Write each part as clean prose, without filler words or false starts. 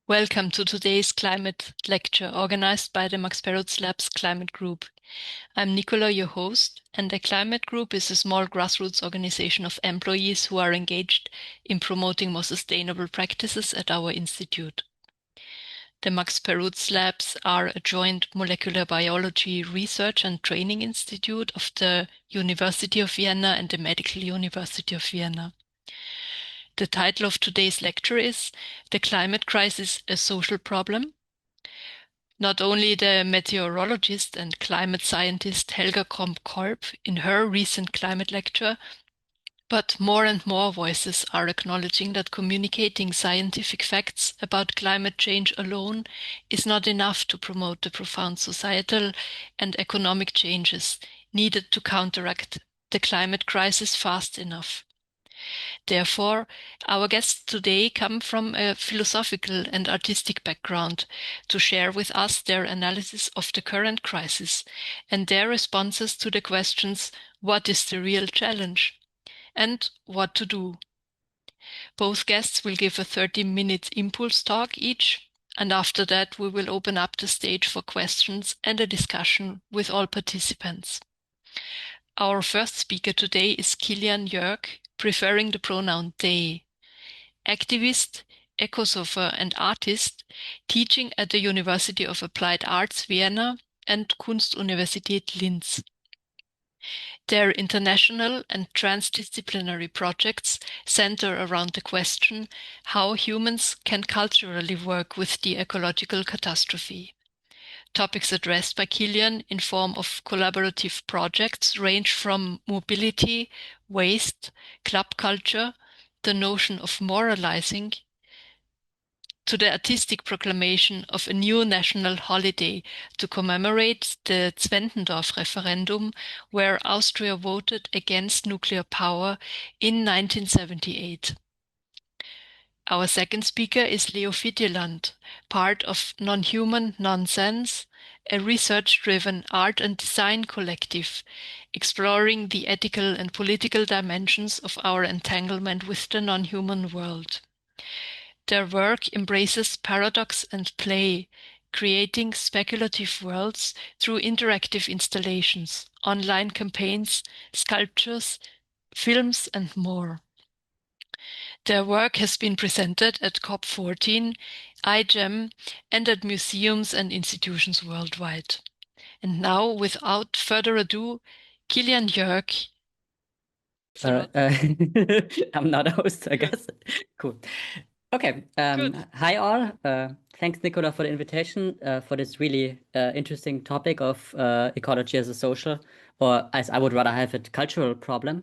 Welcome to today's climate lecture organized by the Max Perutz Labs Climate Group. I'm Nicola, your host, and the Climate Group is a small grassroots organization of employees who are engaged in promoting more sustainable practices at our institute. The Max Perutz Labs are a joint molecular biology research and training institute of the University of Vienna and the Medical University of Vienna. The title of today's lecture is "The Climate Crisis: A Social Problem?" Not only the meteorologist and climate scientist Helga Kromp-Kolb in her recent climate lecture, but more and more voices are acknowledging that communicating scientific facts about climate change alone is not enough to promote the profound societal and economic changes needed to counteract the climate crisis fast enough. Therefore, our guests today come from a philosophical and artistic background to share with us their analysis of the current crisis and their responses to the questions, what is the real challenge and what to do. Both guests will give a 30-minute impulse talk each, and after that we will open up the stage for questions and a discussion with all participants. Our first speaker today is Kilian Jörg, preferring the pronoun they. Activist, eco-sopher and artist, teaching at the University of Applied Arts Vienna and Kunstuniversität Linz. Their international and trans-disciplinary projects center around the question how humans can culturally work with the ecological catastrophe. Topics addressed by Kilian in form of collaborative projects range from mobility, waste, club culture, the notion of moralizing, to the artistic proclamation of a new national holiday to commemorate the Zwentendorf Referendum, where Austria voted against nuclear power in 1978. Our second speaker is Leo Fitjeland, part of Non-Human Nonsense, a research-driven art and design collective exploring the ethical and political dimensions of our entanglement with the non-human world. Their work embraces paradox and play, creating speculative worlds through interactive installations, online campaigns, sculptures, films, and more. Their work has been presented at COP14, iGEM, and at museums and institutions worldwide. And now, without further ado, Kilian Jörg. I'm not a host, I guess. Cool. Okay. Hi all. Thanks, Nicola, for the invitation for this really interesting topic of ecology as a social, or as I would rather have it, cultural problem.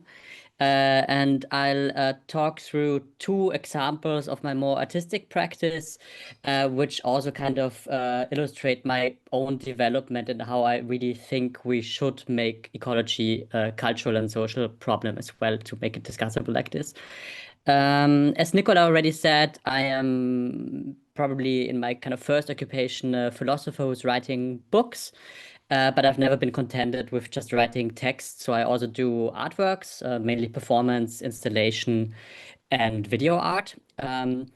And I'll talk through two examples of my more artistic practice, which also kind of illustrate my own development and how I really think we should make ecology a cultural and social problem as well to make it discussable like this. As Nicola already said, I am probably in my kind of first occupation a philosopher who's writing books. But I've never been contented with just writing text. So I also do artworks, mainly performance, installation, and video art. And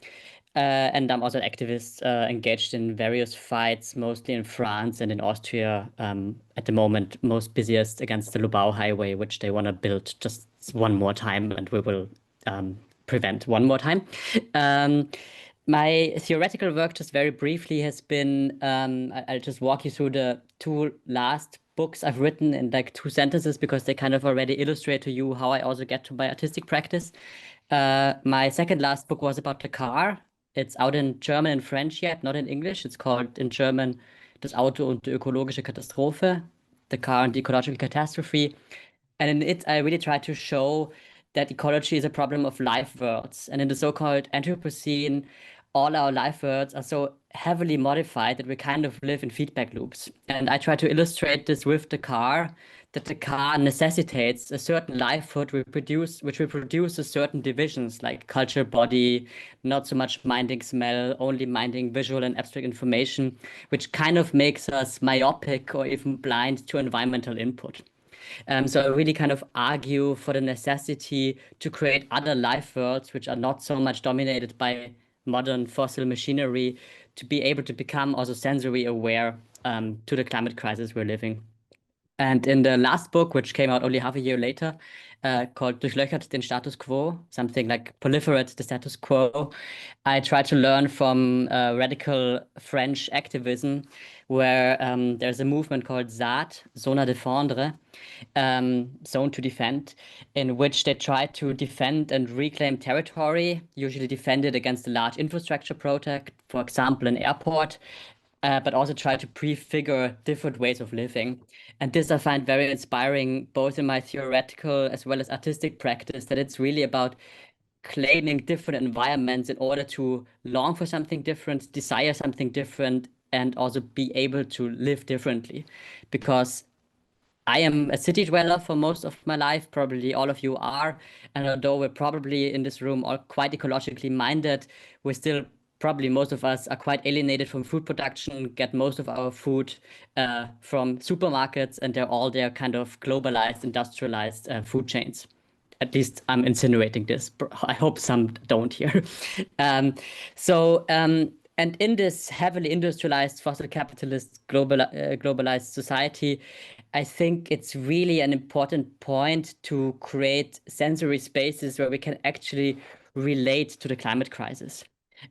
I'm also an activist engaged in various fights, mostly in France and in Austria. At the moment, most busiest against the Lubau Highway, which they want to build just one more time, and we will prevent one more time. My theoretical work, just very briefly, has been, I'll just walk you through the two last books I've written in like 2 sentences because they kind of already illustrate to you how I also get to my artistic practice. My second last book was about the car. It's out in German and French yet, not in English. It's called in German Das Auto und die ökologische Katastrophe, The Car and the Ecological Catastrophe. And in it, I really try to show that ecology is a problem of life worlds. And in the so-called Anthropocene, all our life worlds are so heavily modified that we kind of live in feedback loops. And I try to illustrate this with the car, that the car necessitates a certain lifehood which reproduces certain divisions like culture, body, not so much minding smell, only minding visual and abstract information, which kind of makes us myopic or even blind to environmental input. So I really kind of argue for the necessity to create other life worlds which are not so much dominated by modern fossil machinery to be able to become also sensory aware to the climate crisis we're living. And in the last book, which came out only half a year later, called Durchlöchert den Status Quo, something like Proliferate the Status Quo, I tried to learn from radical French activism, where there's a movement called ZAD, Zone à Défendre, Zone to Defend, in which they try to defend and reclaim territory, usually defend it against a large infrastructure project, for example, an airport, but also try to prefigure different ways of living. And this I find very inspiring, both in my theoretical as well as artistic practice, that it's really about claiming different environments in order to long for something different, desire something different, and also be able to live differently. Because I am a city dweller for most of my life, probably all of you are. And although we're probably in this room all quite ecologically minded, we're still probably most of us are quite alienated from food production, get most of our food from supermarkets, and they're all their kind of globalized, industrialized food chains. At least I'm insinuating this. I hope some don't here. And in this heavily industrialized, fossil capitalist, globalized society, I think it's really an important point to create sensory spaces where we can actually relate to the climate crisis.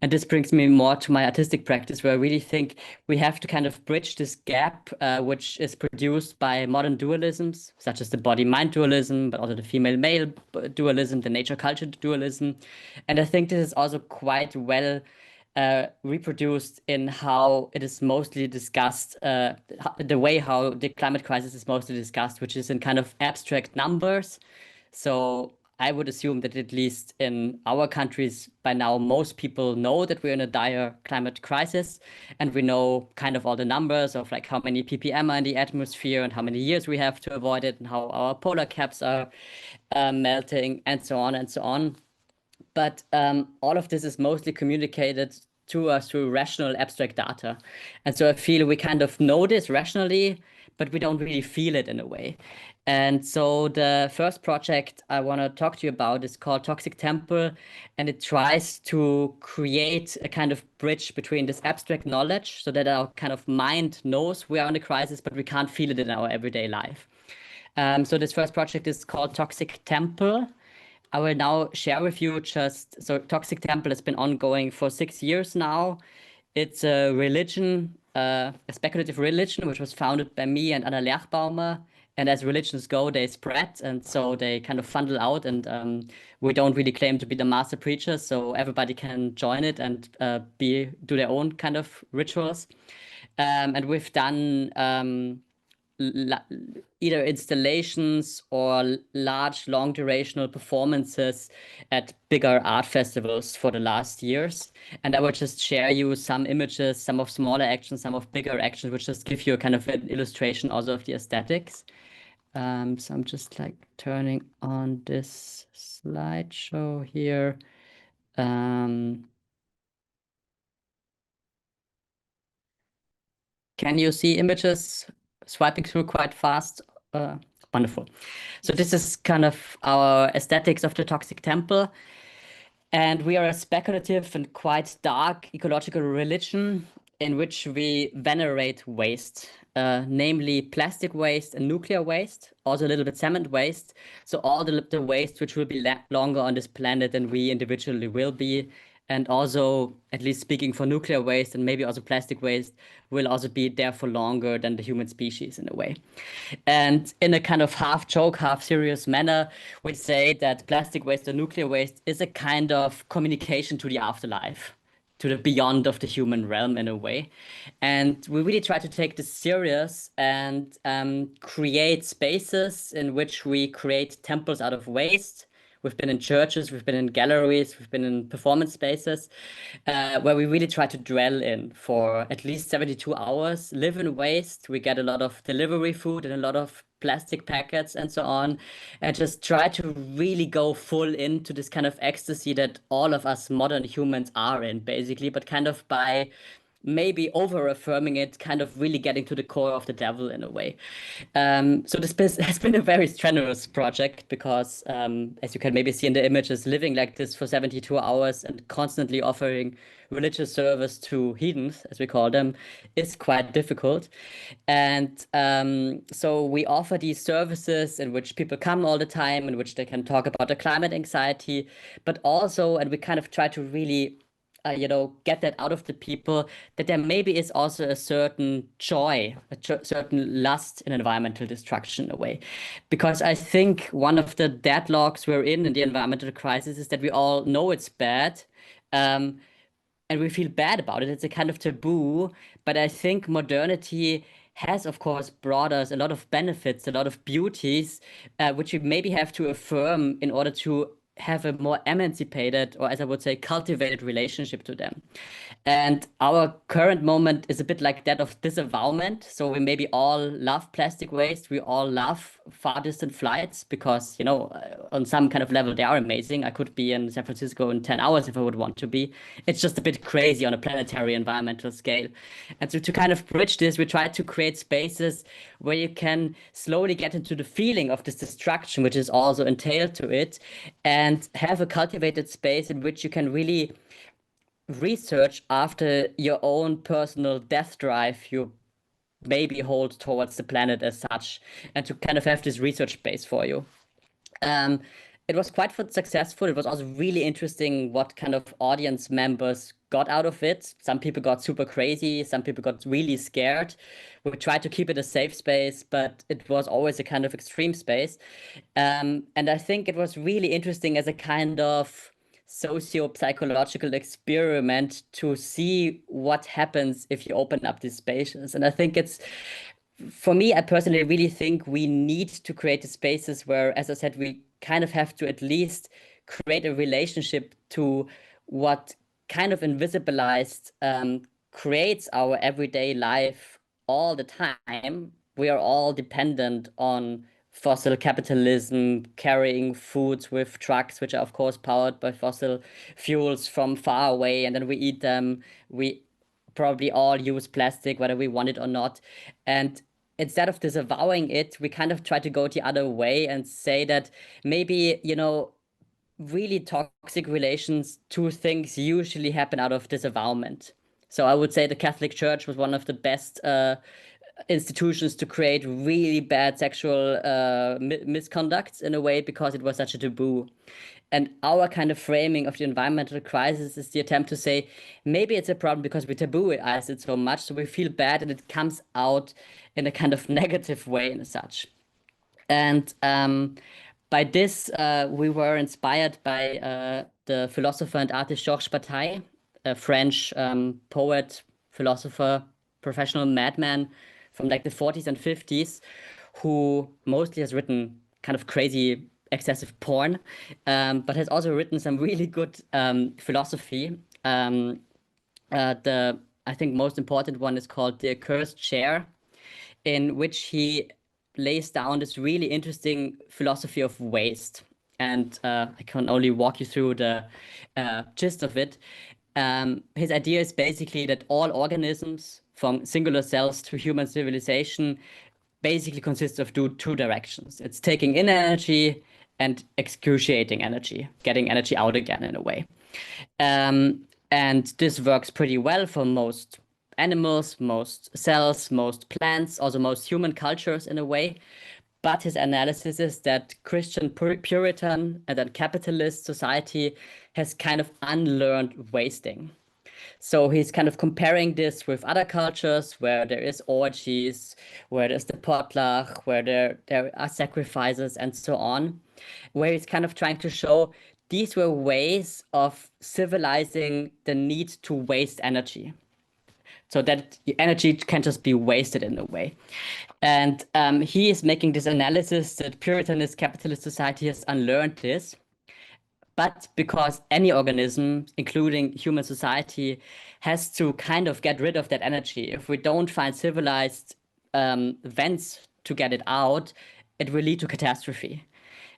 And this brings me more to my artistic practice, where I really think we have to kind of bridge this gap, which is produced by modern dualisms, such as the body-mind dualism, but also the female-male dualism, the nature-culture dualism. And I think this is also quite well reproduced in how it is mostly discussed, the way how the climate crisis is mostly discussed, which is in kind of abstract numbers. So I would assume that at least in our countries by now, most people know that we're in a dire climate crisis, and we know kind of all the numbers of like how many ppm are in the atmosphere and how many years we have to avoid it and how our polar caps are melting and so on and so on. But all of this is mostly communicated to us through rational abstract data. And so I feel we kind of know this rationally, but we don't really feel it in a way. And so the first project I want to talk to you about is called Toxic Temple, and it tries to create a kind of bridge between this abstract knowledge so that our kind of mind knows we are in a crisis, but we can't feel it in our everyday life. So this first project is called Toxic Temple. I will now share with you so Toxic Temple has been ongoing for 6 years now. It's a religion, a speculative religion, which was founded by me and Anna Lerchbaumer. And as religions go, they spread, and so they kind of funnel out. And we don't really claim to be the master preachers, so everybody can join it and do their own kind of rituals. And we've done either installations or large, long durational performances at bigger art festivals for the last years. And I will just share you some images, some of smaller actions, some of bigger actions, which just give you a kind of an illustration also of the aesthetics. So I'm just like turning on this slideshow here. Can you see images swiping through quite fast? Wonderful. So this is kind of our aesthetics of the Toxic Temple. And we are a speculative and quite dark ecological religion in which we venerate waste, namely plastic waste and nuclear waste, also a little bit cement waste. So all the waste which will be longer on this planet than we individually will be. And also, at least speaking for nuclear waste and maybe also plastic waste, will also be there for longer than the human species in a way. And in a kind of half joke, half serious manner, we say that plastic waste or nuclear waste is a kind of communication to the afterlife, to the beyond of the human realm in a way. And we really try to take this serious and create spaces in which we create temples out of waste. We've been in churches, we've been in galleries, we've been in performance spaces, where we really try to dwell in for at least 72 hours, live in waste. We get a lot of delivery food and a lot of plastic packets and so on, and just try to really go full into this kind of ecstasy that all of us modern humans are in, basically, but kind of by maybe over-affirming it, kind of really getting to the core of the devil in a way. So this has been a very strenuous project because, as you can maybe see in the images, living like this for 72 hours and constantly offering religious service to heathens, as we call them, is quite difficult. And so we offer these services in which people come all the time, in which they can talk about the climate anxiety, but also, and we kind of try to really get that out of the people, that there maybe is also a certain joy, certain lust in environmental destruction in a way. Because I think one of the deadlocks we're in the environmental crisis is that we all know it's bad. And we feel bad about it. It's a kind of taboo. But I think modernity has, of course, brought us a lot of benefits, a lot of beauties, which we maybe have to affirm in order to have a more emancipated, or as I would say, cultivated relationship to them. And our current moment is a bit like that of disavowalment. So we maybe all love plastic waste. We all love far distant flights because, on some kind of level, they are amazing. I could be in San Francisco in 10 hours if I would want to be. It's just a bit crazy on a planetary environmental scale. And so to kind of bridge this, we try to create spaces where you can slowly get into the feeling of this destruction, which is also entailed to it, and have a cultivated space in which you can really research after your own personal death drive you maybe hold towards the planet as such, and to kind of have this research base for you. It was quite successful. It was also really interesting what kind of audience members got out of it. Some people got super crazy, some people got really scared. We tried to keep it a safe space, but it was always a kind of extreme space. And I think it was really interesting as a kind of socio-psychological experiment to see what happens if you open up these spaces. And I think for me, I personally really think we need to create the spaces where, as I said, we kind of have to at least create a relationship to what kind of invisibilized creates our everyday life all the time. We are all dependent on fossil capitalism, carrying foods with trucks, which are of course powered by fossil fuels from far away, and then we eat them. We probably all use plastic, whether we want it or not. And instead of disavowing it, we kind of try to go the other way and say that maybe, really toxic relations, two things usually happen out of disavowalment. So I would say the Catholic Church was one of the best institutions to create really bad sexual misconducts in a way because it was such a taboo. And our kind of framing of the environmental crisis is the attempt to say maybe it's a problem because we tabooize it so much, so we feel bad and it comes out in a kind of negative way and such. And by this, we were inspired by the philosopher and artist Georges Bataille, a French poet, philosopher, professional madman from like the 40s and 50s, who mostly has written kind of crazy, excessive porn, but has also written some really good philosophy. I think most important one is called The Accursed Chair, in which he lays down this really interesting philosophy of waste. And I can only walk you through the gist of it. His idea is basically that all organisms, from singular cells to human civilization, basically consist of two directions. It's taking in energy and excruciating energy, getting energy out again in a way. And this works pretty well for most animals, most cells, most plants, also most human cultures in a way. But his analysis is that Christian Puritan and then capitalist society has kind of unlearned wasting. So he's kind of comparing this with other cultures where there is orgies, where there's the potluck, where there are sacrifices and so on, where he's kind of trying to show these were ways of civilizing the need to waste energy. So that energy can just be wasted in a way. And he is making this analysis that Puritanist capitalist society has unlearned this. But because any organism, including human society, has to kind of get rid of that energy, if we don't find civilized vents to get it out, it will lead to catastrophe.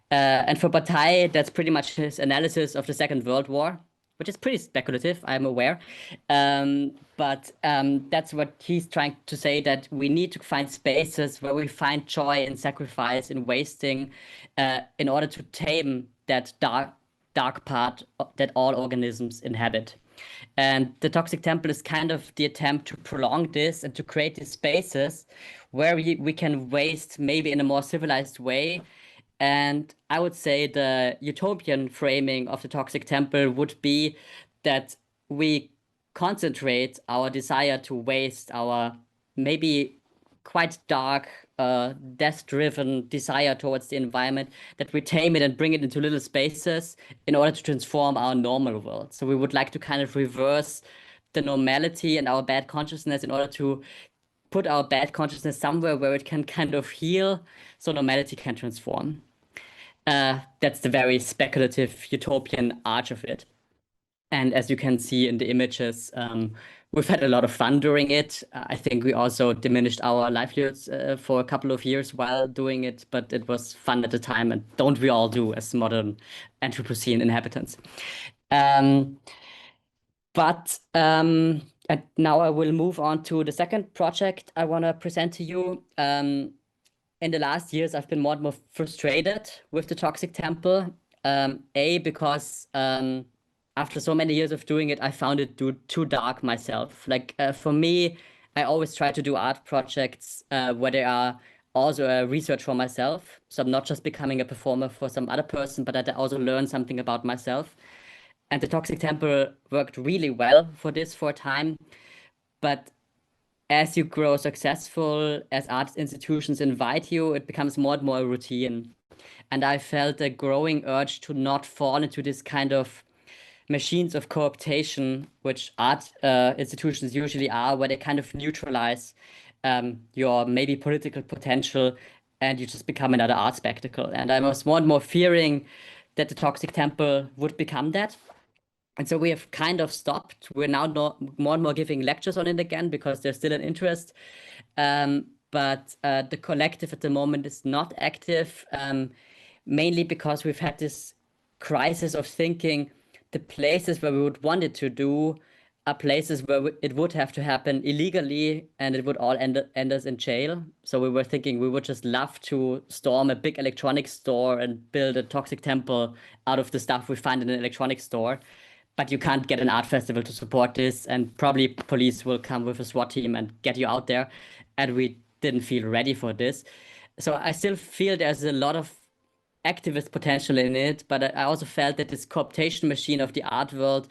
And for Bataille, that's pretty much his analysis of the Second World War, which is pretty speculative, I'm aware. But that's what he's trying to say, that we need to find spaces where we find joy in sacrifice, in wasting, in order to tame that dark part that all organisms inhabit. And the Toxic Temple is kind of the attempt to prolong this and to create these spaces where we can waste maybe in a more civilized way. And I would say the utopian framing of the Toxic Temple would be that we concentrate our desire to waste, our maybe quite dark, death-driven desire towards the environment, that we tame it and bring it into little spaces in order to transform our normal world. So we would like to kind of reverse the normality and our bad consciousness in order to put our bad consciousness somewhere where it can kind of heal, so normality can transform. That's the very speculative utopian arch of it. And as you can see in the images, we've had a lot of fun during it. I think we also diminished our livelihoods for a couple of years while doing it, but it was fun at the time, and don't we all do as modern Anthropocene inhabitants? And now I will move on to the second project I want to present to you. In the last years, I've been more and more frustrated with the Toxic Temple. Because after so many years of doing it, I found it too dark myself. Like for me, I always try to do art projects where they are also a research for myself. So I'm not just becoming a performer for some other person, but that I also learn something about myself. And the Toxic Temple worked really well for this for a time. But as you grow successful, as art institutions invite you, it becomes more and more a routine. And I felt a growing urge to not fall into this kind of machines of cooptation, which art institutions usually are, where they kind of neutralize your maybe political potential and you just become another art spectacle. And I was more and more fearing that the Toxic Temple would become that. And so we have kind of stopped. We're now more and more giving lectures on it again because there's still an interest. But the collective at the moment is not active, mainly because we've had this crisis of thinking the places where we would want it to do are places where it would have to happen illegally and it would all end us in jail. So we were thinking we would just love to storm a big electronics store and build a Toxic Temple out of the stuff we find in an electronics store. But you can't get an art festival to support this, and probably police will come with a SWAT team and get you out there. And we didn't feel ready for this. So I still feel there's a lot of activist potential in it, but I also felt that this cooptation machine of the art world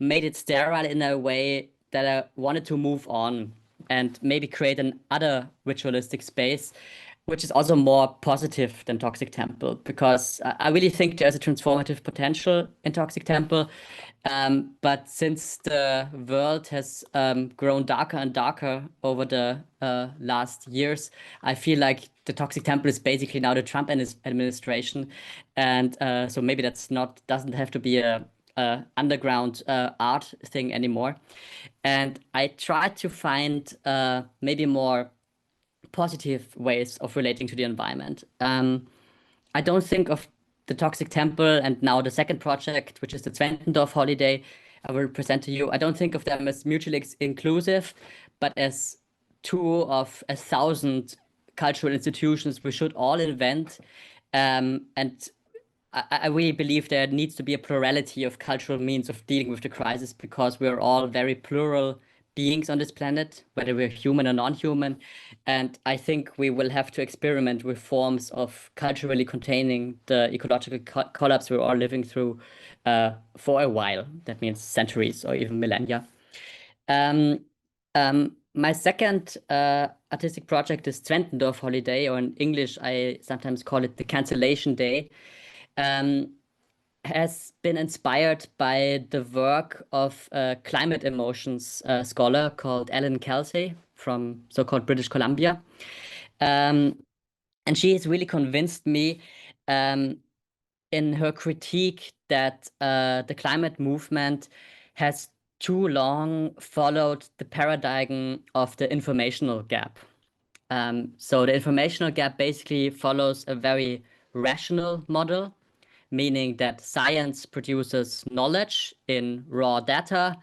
made it sterile in a way that I wanted to move on and maybe create another ritualistic space, which is also more positive than Toxic Temple, because I really think there's a transformative potential in Toxic Temple. But since the world has grown darker and darker over the last years, I feel like the Toxic Temple is basically now the Trump administration, and so maybe doesn't have to be a underground art thing anymore. And I tried to find maybe more positive ways of relating to the environment. I don't think of the Toxic Temple and now the second project, which is the Zwentendorf holiday, I will present to you. I don't think of them as mutually inclusive, but as two of 1,000 cultural institutions we should all invent. And I really believe there needs to be a plurality of cultural means of dealing with the crisis because we're all very plural beings on this planet, whether we're human or non-human. And I think we will have to experiment with forms of culturally containing the ecological collapse we're all living through for a while. That means centuries or even millennia. My second artistic project is Zwentendorf Holiday, or in English, I sometimes call it the Cancellation Day. Has been inspired by the work of a climate emotions scholar called Ellen Kelsey from so-called British Columbia. And she has really convinced me in her critique that the climate movement has too long followed the paradigm of the informational gap. So the informational gap basically follows a very rational model, meaning that science produces knowledge in raw data.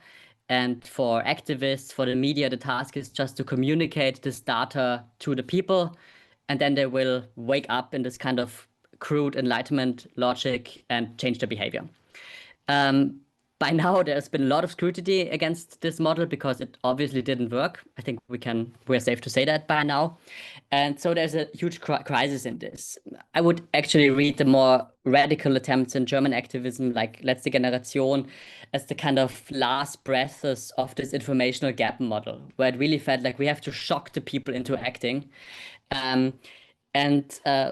And for activists, for the media, the task is just to communicate this data to the people. And then they will wake up in this kind of crude enlightenment logic and change their behavior. By now, there's been a lot of scrutiny against this model because it obviously didn't work. I think we're safe to say that by now. And so there's a huge crisis in this. I would actually read the more radical attempts in German activism, like Letzte Generation, as the kind of last breaths of this informational gap model, where it really felt like we have to shock the people into acting.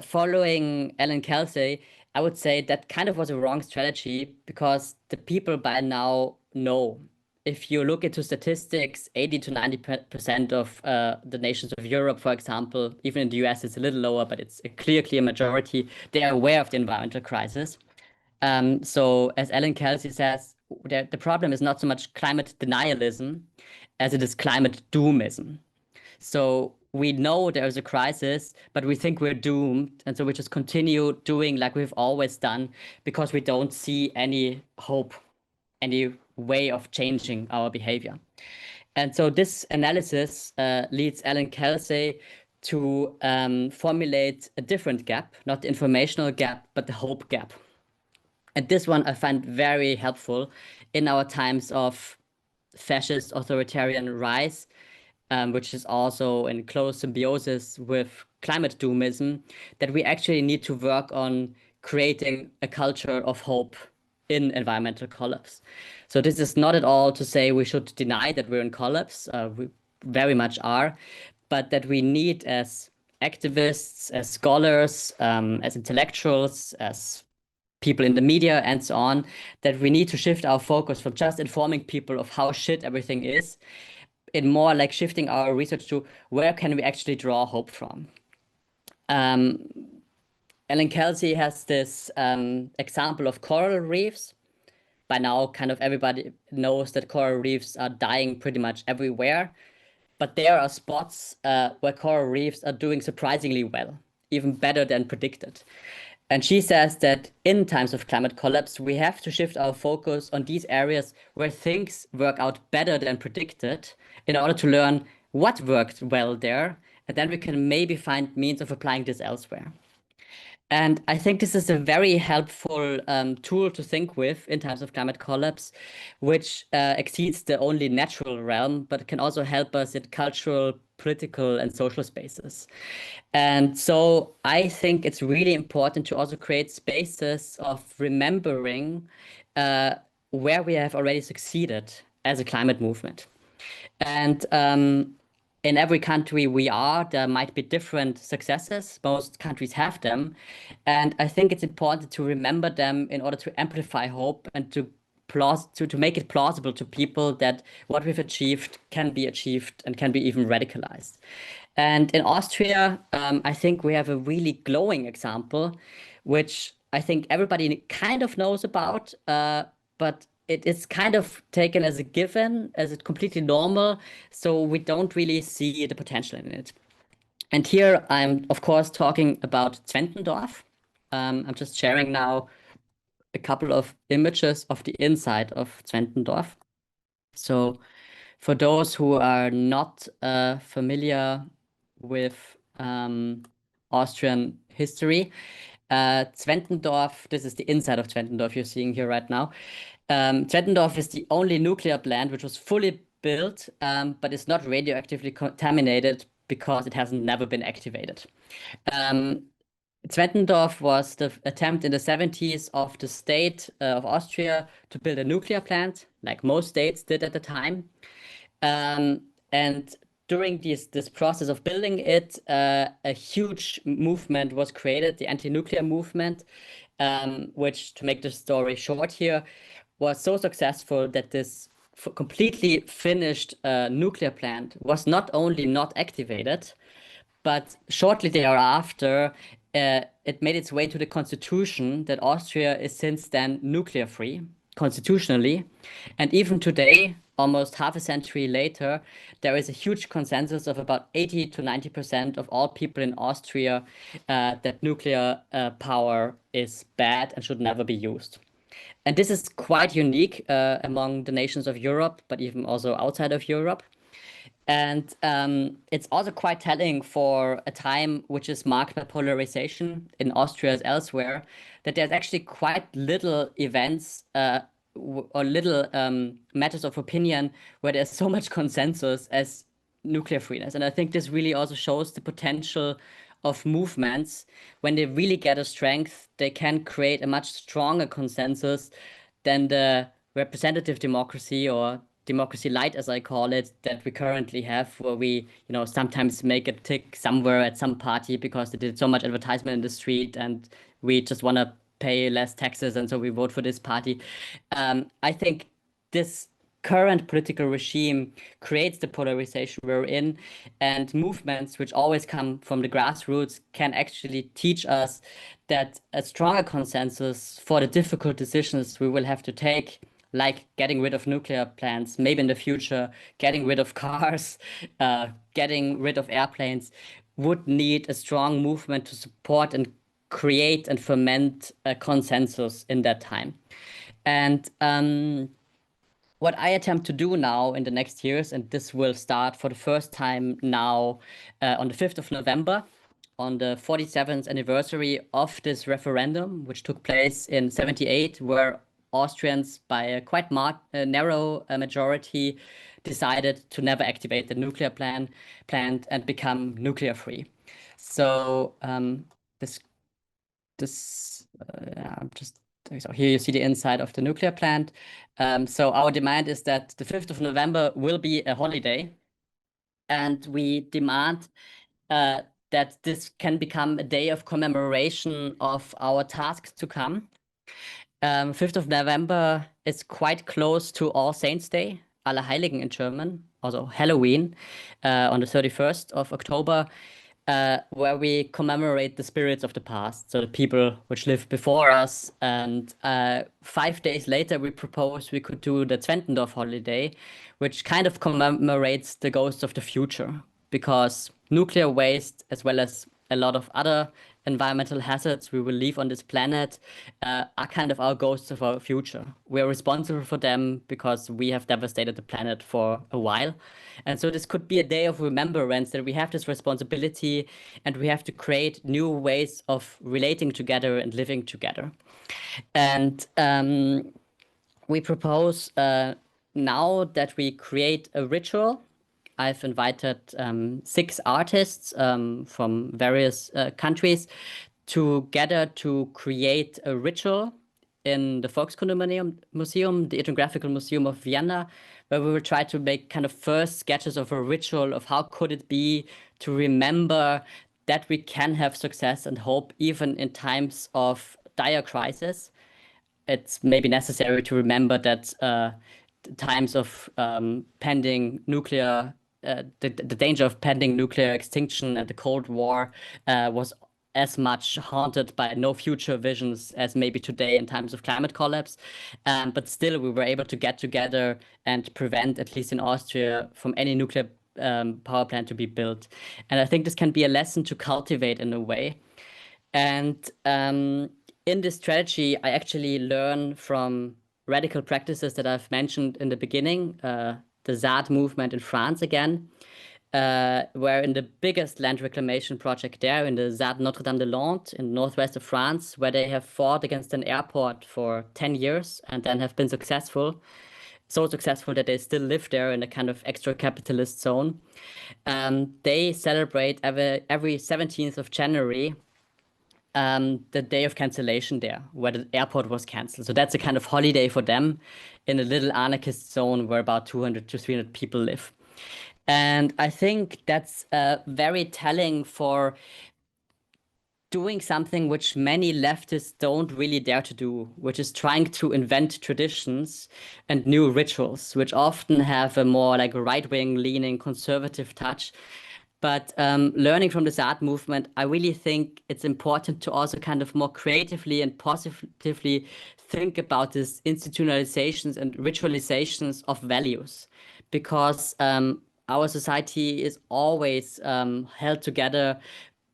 Following Alan Kelsey, I would say that kind of was a wrong strategy because the people by now know. If you look into statistics, 80 to 90% of the nations of Europe, for example, even in the US, it's a little lower, but it's a clear majority. They are aware of the environmental crisis. So as Alan Kelsey says, the problem is not so much climate denialism as it is climate doomism. So we know there is a crisis, but we think we're doomed. And so we just continue doing like we've always done because we don't see any hope, any way of changing our behavior. And so this analysis leads Alan Kelsey to formulate a different gap, not the informational gap, but the hope gap. And this one I find very helpful in our times of fascist authoritarian rise, which is also in close symbiosis with climate doomism, that we actually need to work on creating a culture of hope in environmental collapse. So this is not at all to say we should deny that we're in collapse. We very much are, but that we need as activists, as scholars, as intellectuals, as people in the media and so on, that we need to shift our focus from just informing people of how shit everything is, in more like shifting our research to where can we actually draw hope from. Alan Kelsey has this example of coral reefs. By now, kind of everybody knows that coral reefs are dying pretty much everywhere, but there are spots where coral reefs are doing surprisingly well, even better than predicted. And she says that in times of climate collapse, we have to shift our focus on these areas where things work out better than predicted in order to learn what worked well there. And then we can maybe find means of applying this elsewhere. And I think this is a very helpful tool to think with in times of climate collapse, which exceeds the only natural realm, but can also help us in cultural, political, and social spaces. And so I think it's really important to also create spaces of remembering where we have already succeeded as a climate movement. And in every country there might be different successes. Most countries have them. And I think it's important to remember them in order to amplify hope and to make it plausible to people that what we've achieved can be achieved and can be even radicalized. And in Austria, I think we have a really glowing example, which I think everybody kind of knows about, but it is kind of taken as a given, as it's completely normal. So we don't really see the potential in it. And here I'm, of course, talking about Zwentendorf. I'm just sharing now a couple of images of the inside of Zwentendorf. So for those who are not familiar with Austrian history, Zwentendorf, this is the inside of Zwentendorf you're seeing here right now. Zwentendorf is the only nuclear plant which was fully built, but it's not radioactively contaminated because it hasn't never been activated. Zwentendorf was the attempt in the 70s of the state of Austria to build a nuclear plant, like most states did at the time. And during this process of building it, a huge movement was created, the anti-nuclear movement, which, to make the story short here, was so successful that this completely finished nuclear plant was not only not activated, but shortly thereafter, it made its way to the constitution that Austria is since then nuclear free, constitutionally. And even today, almost half a century later, there is a huge consensus of about 80 to 90% of all people in Austria that nuclear power is bad and should never be used. And this is quite unique among the nations of Europe, but even also outside of Europe. And it's also quite telling for a time which is marked by polarization in Austria as elsewhere, that there's actually quite little events or little matters of opinion where there's so much consensus as nuclear freeness. And I think this really also shows the potential of movements. When they really get a strength, they can create a much stronger consensus than the representative democracy, or democracy light, as I call it, that we currently have, where we, sometimes make a tick somewhere at some party because they did so much advertisement in the street and we just want to pay less taxes and so we vote for this party. I think this current political regime creates the polarization we're in, and movements which always come from the grassroots can actually teach us that a stronger consensus for the difficult decisions we will have to take, like getting rid of nuclear plants, maybe in the future, getting rid of cars, getting rid of airplanes, would need a strong movement to support and create and ferment a consensus in that time. And what I attempt to do now in the next years, and this will start for the first time now on the 5th of November, on the 47th anniversary of this referendum, which took place in 78, where Austrians, by a quite narrow majority, decided to never activate the nuclear plant and become nuclear free. So so here you see the inside of the nuclear plant. So our demand is that the 5th of November will be a holiday, and we demand that this can become a day of commemoration of our tasks to come. 5th of November is quite close to All Saints' Day, Allerheiligen in German, also Halloween, on the 31st of October, where we commemorate the spirits of the past, so the people which lived before us. And 5 days later, we proposed we could do the Zwentendorf holiday, which kind of commemorates the ghosts of the future, because nuclear waste, as well as a lot of other environmental hazards we will leave on this planet, are kind of our ghosts of our future. We are responsible for them because we have devastated the planet for a while. And so this could be a day of remembrance that we have this responsibility and we have to create new ways of relating together and living together. And we propose now that we create a ritual. I've invited 6 artists from various countries together to create a ritual in the Volkskunde Museum, the Ethnographical Museum of Vienna, where we will try to make kind of first sketches of a ritual of how could it be to remember that we can have success and hope even in times of dire crisis. It's maybe necessary to remember that times of pending nuclear the danger of pending nuclear extinction and the Cold War was as much haunted by no future visions as maybe today in times of climate collapse. But still, we were able to get together and prevent, at least in Austria, from any nuclear power plant to be built. And I think this can be a lesson to cultivate in a way. And in this strategy, I actually learn from radical practices that I've mentioned in the beginning, the ZAD movement in France again, where in the biggest land reclamation project there, in the ZAD Notre-Dame-de-Land in northwest of France, where they have fought against an airport for 10 years and then have been successful, so successful that they still live there in a kind of extra capitalist zone. They celebrate every 17th of January the day of cancellation there, where the airport was canceled. So that's a kind of holiday for them in a little anarchist zone where about 200 to 300 people live. And I think that's very telling for doing something which many leftists don't really dare to do, which is trying to invent traditions and new rituals, which often have a more like right-wing leaning conservative touch. But learning from the ZAD movement, I really think it's important to also kind of more creatively and positively think about these institutionalizations and ritualizations of values, because our society is always held together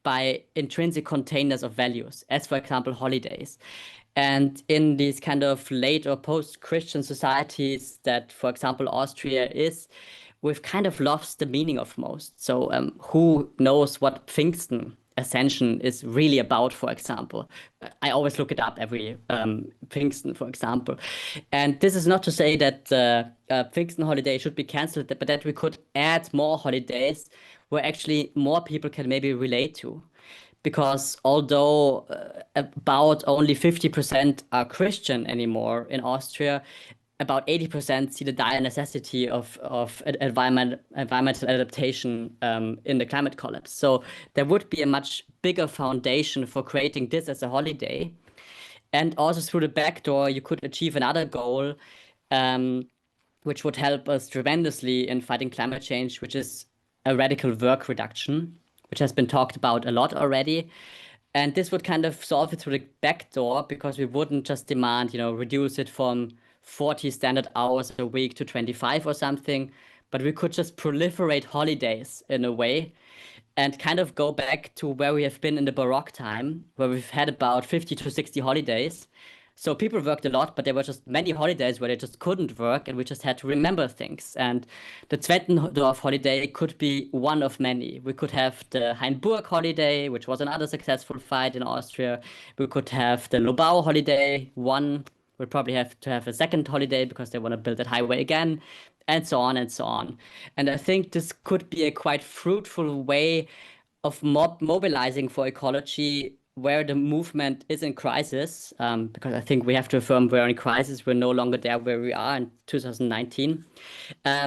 by intrinsic containers of values, as for example, holidays. And in these kind of late or post-Christian societies that, for example, Austria is, we've kind of lost the meaning of most. So who knows what Pfingsten Ascension is really about, for example? I always look it up every Pfingsten, for example. And this is not to say that Pfingsten holiday should be cancelled, but that we could add more holidays where actually more people can maybe relate to. Because although about only 50% are Christian anymore in Austria, about 80% see the dire necessity of environmental adaptation in the climate collapse. So there would be a much bigger foundation for creating this as a holiday. And also through the back door, you could achieve another goal, which would help us tremendously in fighting climate change, which is a radical work reduction, which has been talked about a lot already. And this would kind of solve it through the back door, because we wouldn't just demand, reduce it from 40 standard hours a week to 25 or something, but we could just proliferate holidays in a way and kind of go back to where we have been in the Baroque time, where we've had about 50 to 60 holidays. So people worked a lot, but there were just many holidays where they just couldn't work, and we just had to remember things. And the Zwentendorf holiday could be one of many. We could have the Hainburg holiday, which was another successful fight in Austria. We could have the Lobau holiday, one. We'll probably have to have a second holiday because they want to build that highway again, and so on and so on. And I think this could be a quite fruitful way of mobilizing for ecology where the movement is in crisis, because I think we have to affirm we're in crisis. We're no longer there where we are in 2019,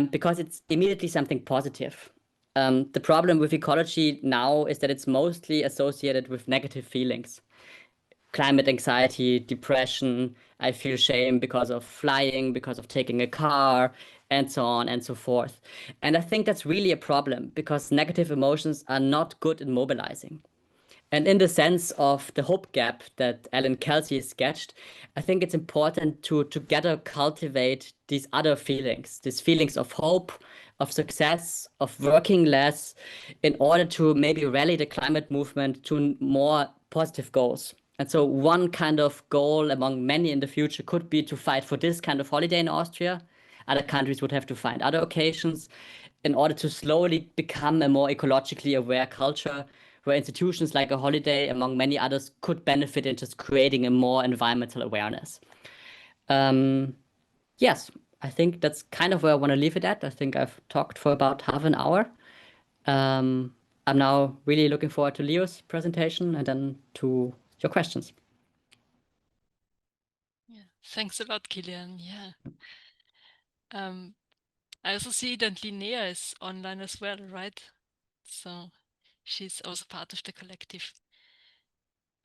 because it's immediately something positive. The problem with ecology now is that it's mostly associated with negative feelings. Climate anxiety, depression, I feel shame because of flying, because of taking a car, and so on and so forth. And I think that's really a problem, because negative emotions are not good in mobilizing. And in the sense of the hope gap that Alan Kelsey sketched, I think it's important to together cultivate these other feelings, these feelings of hope, of success, of working less, in order to maybe rally the climate movement to more positive goals. And so one kind of goal among many in the future could be to fight for this kind of holiday in Austria. Other countries would have to find other occasions in order to slowly become a more ecologically aware culture, where institutions like a holiday, among many others, could benefit in just creating a more environmental awareness. Yes, I think that's kind of where I want to leave it at. I think I've talked for about half an hour. I'm now really looking forward to Leo's presentation and then to your questions. Yeah, thanks a lot, Kilian. Yeah. I also see that Linnea is online as well, right? So she's also part of the collective.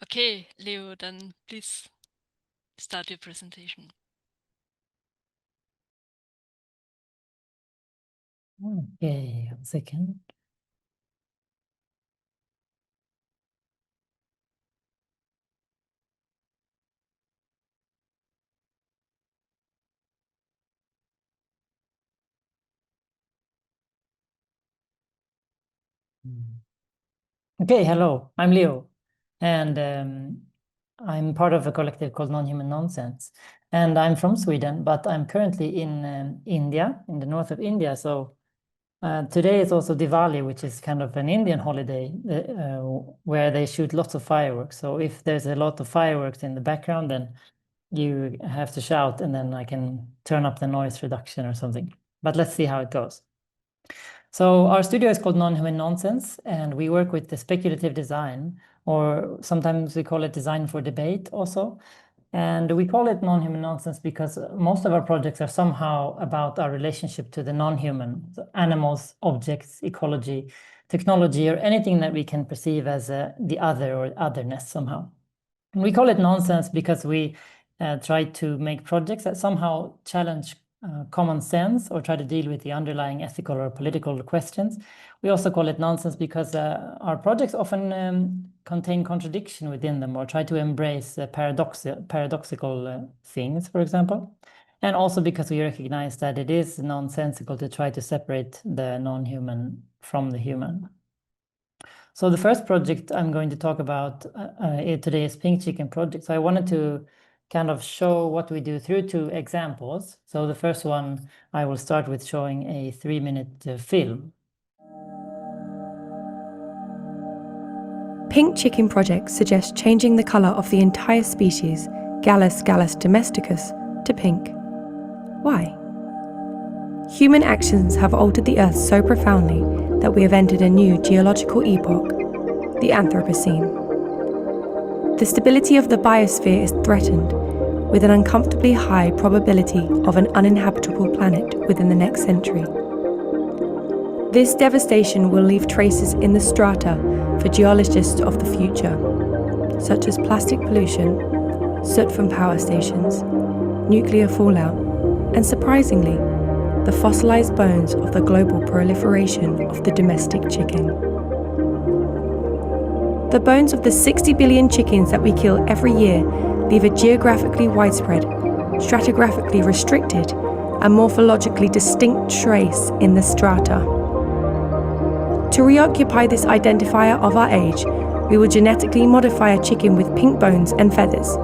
Okay, Leo, then please start your presentation. Okay, 1 second. Okay, hello, I'm Leo, and I'm part of a collective called Non-Human Nonsense, and I'm from Sweden, but I'm currently in India, in the north of India. So today is also Diwali, which is kind of an Indian holiday where they shoot lots of fireworks. So if there's a lot of fireworks in the background, then you have to shout, and then I can turn up the noise reduction or something. But let's see how it goes. So our studio is called Non-Human Nonsense, and we work with the speculative design, or sometimes we call it design for debate also. And we call it non-human nonsense because most of our projects are somehow about our relationship to the non-human, so animals, objects, ecology, technology, or anything that we can perceive as the other or otherness somehow. And we call it nonsense because we try to make projects that somehow challenge common sense or try to deal with the underlying ethical or political questions. We also call it nonsense because our projects often contain contradiction within them or try to embrace paradoxical things, for example. And also because we recognize that it is nonsensical to try to separate the non-human from the human. So the first project I'm going to talk about today is Pink Chicken Project. So I wanted to kind of show what we do through 2 examples. So the first one, I will start with showing a 3-minute film. Pink Chicken Project suggests changing the colour of the entire species, Gallus domesticus, to pink. Why? Human actions have altered the Earth so profoundly that we have entered a new geological epoch, the Anthropocene. The stability of the biosphere is threatened, with an uncomfortably high probability of an uninhabitable planet within the next century. This devastation will leave traces in the strata for geologists of the future, such as plastic pollution, soot from power stations, nuclear fallout, and surprisingly, the fossilized bones of the global proliferation of the domestic chicken. The bones of the 60 billion chickens that we kill every year leave a geographically widespread, stratigraphically restricted, and morphologically distinct trace in the strata. To reoccupy this identifier of our age, we will genetically modify a chicken with pink bones and feathers,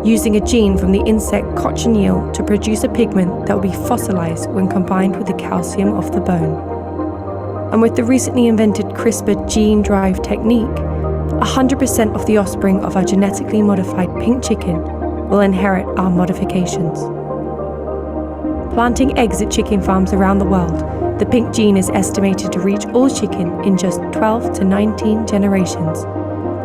using a gene from the insect cochineal to produce a pigment that will be fossilized when combined with the calcium of the bone. And with the recently invented CRISPR gene drive technique, 100% of the offspring of our genetically modified pink chicken will inherit our modifications. Planting eggs at chicken farms around the world, the pink gene is estimated to reach all chicken in just 12 to 19 generations,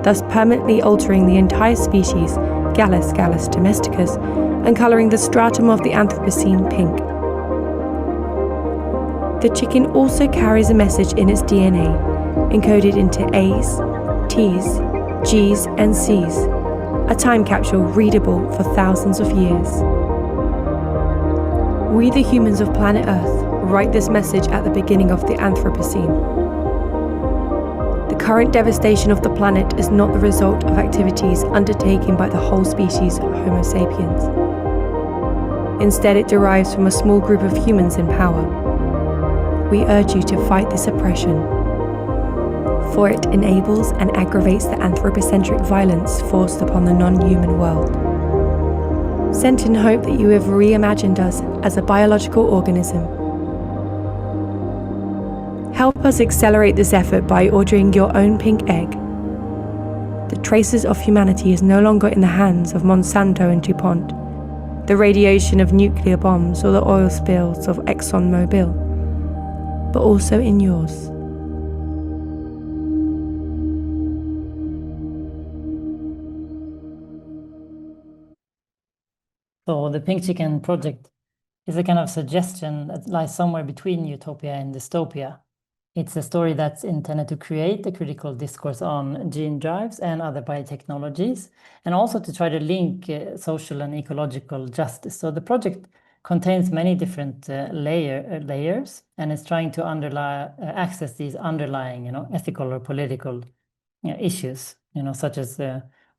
thus permanently altering the entire species, Gallus domesticus, and colouring the stratum of the Anthropocene pink. The chicken also carries a message in its DNA, encoded into A's, T's, G's, and C's, a time capsule readable for thousands of years. We, the humans of planet Earth, write this message at the beginning of the Anthropocene. The current devastation of the planet is not the result of activities undertaken by the whole species Homo sapiens. Instead, it derives from a small group of humans in power. We urge you to fight this oppression, for it enables and aggravates the anthropocentric violence forced upon the non-human world. Sent in hope that you have reimagined us as a biological organism. Help us accelerate this effort by ordering your own pink egg. The traces of humanity is no longer in the hands of Monsanto and DuPont, the radiation of nuclear bombs or the oil spills of ExxonMobil, but also in yours. So the Pink Chicken Project is a kind of suggestion that lies somewhere between utopia and dystopia. It's a story that's intended to create a critical discourse on gene drives and other biotechnologies, and also to try to link social and ecological justice. So the project contains many different layers, and it's trying to access these underlying, ethical or political issues, such as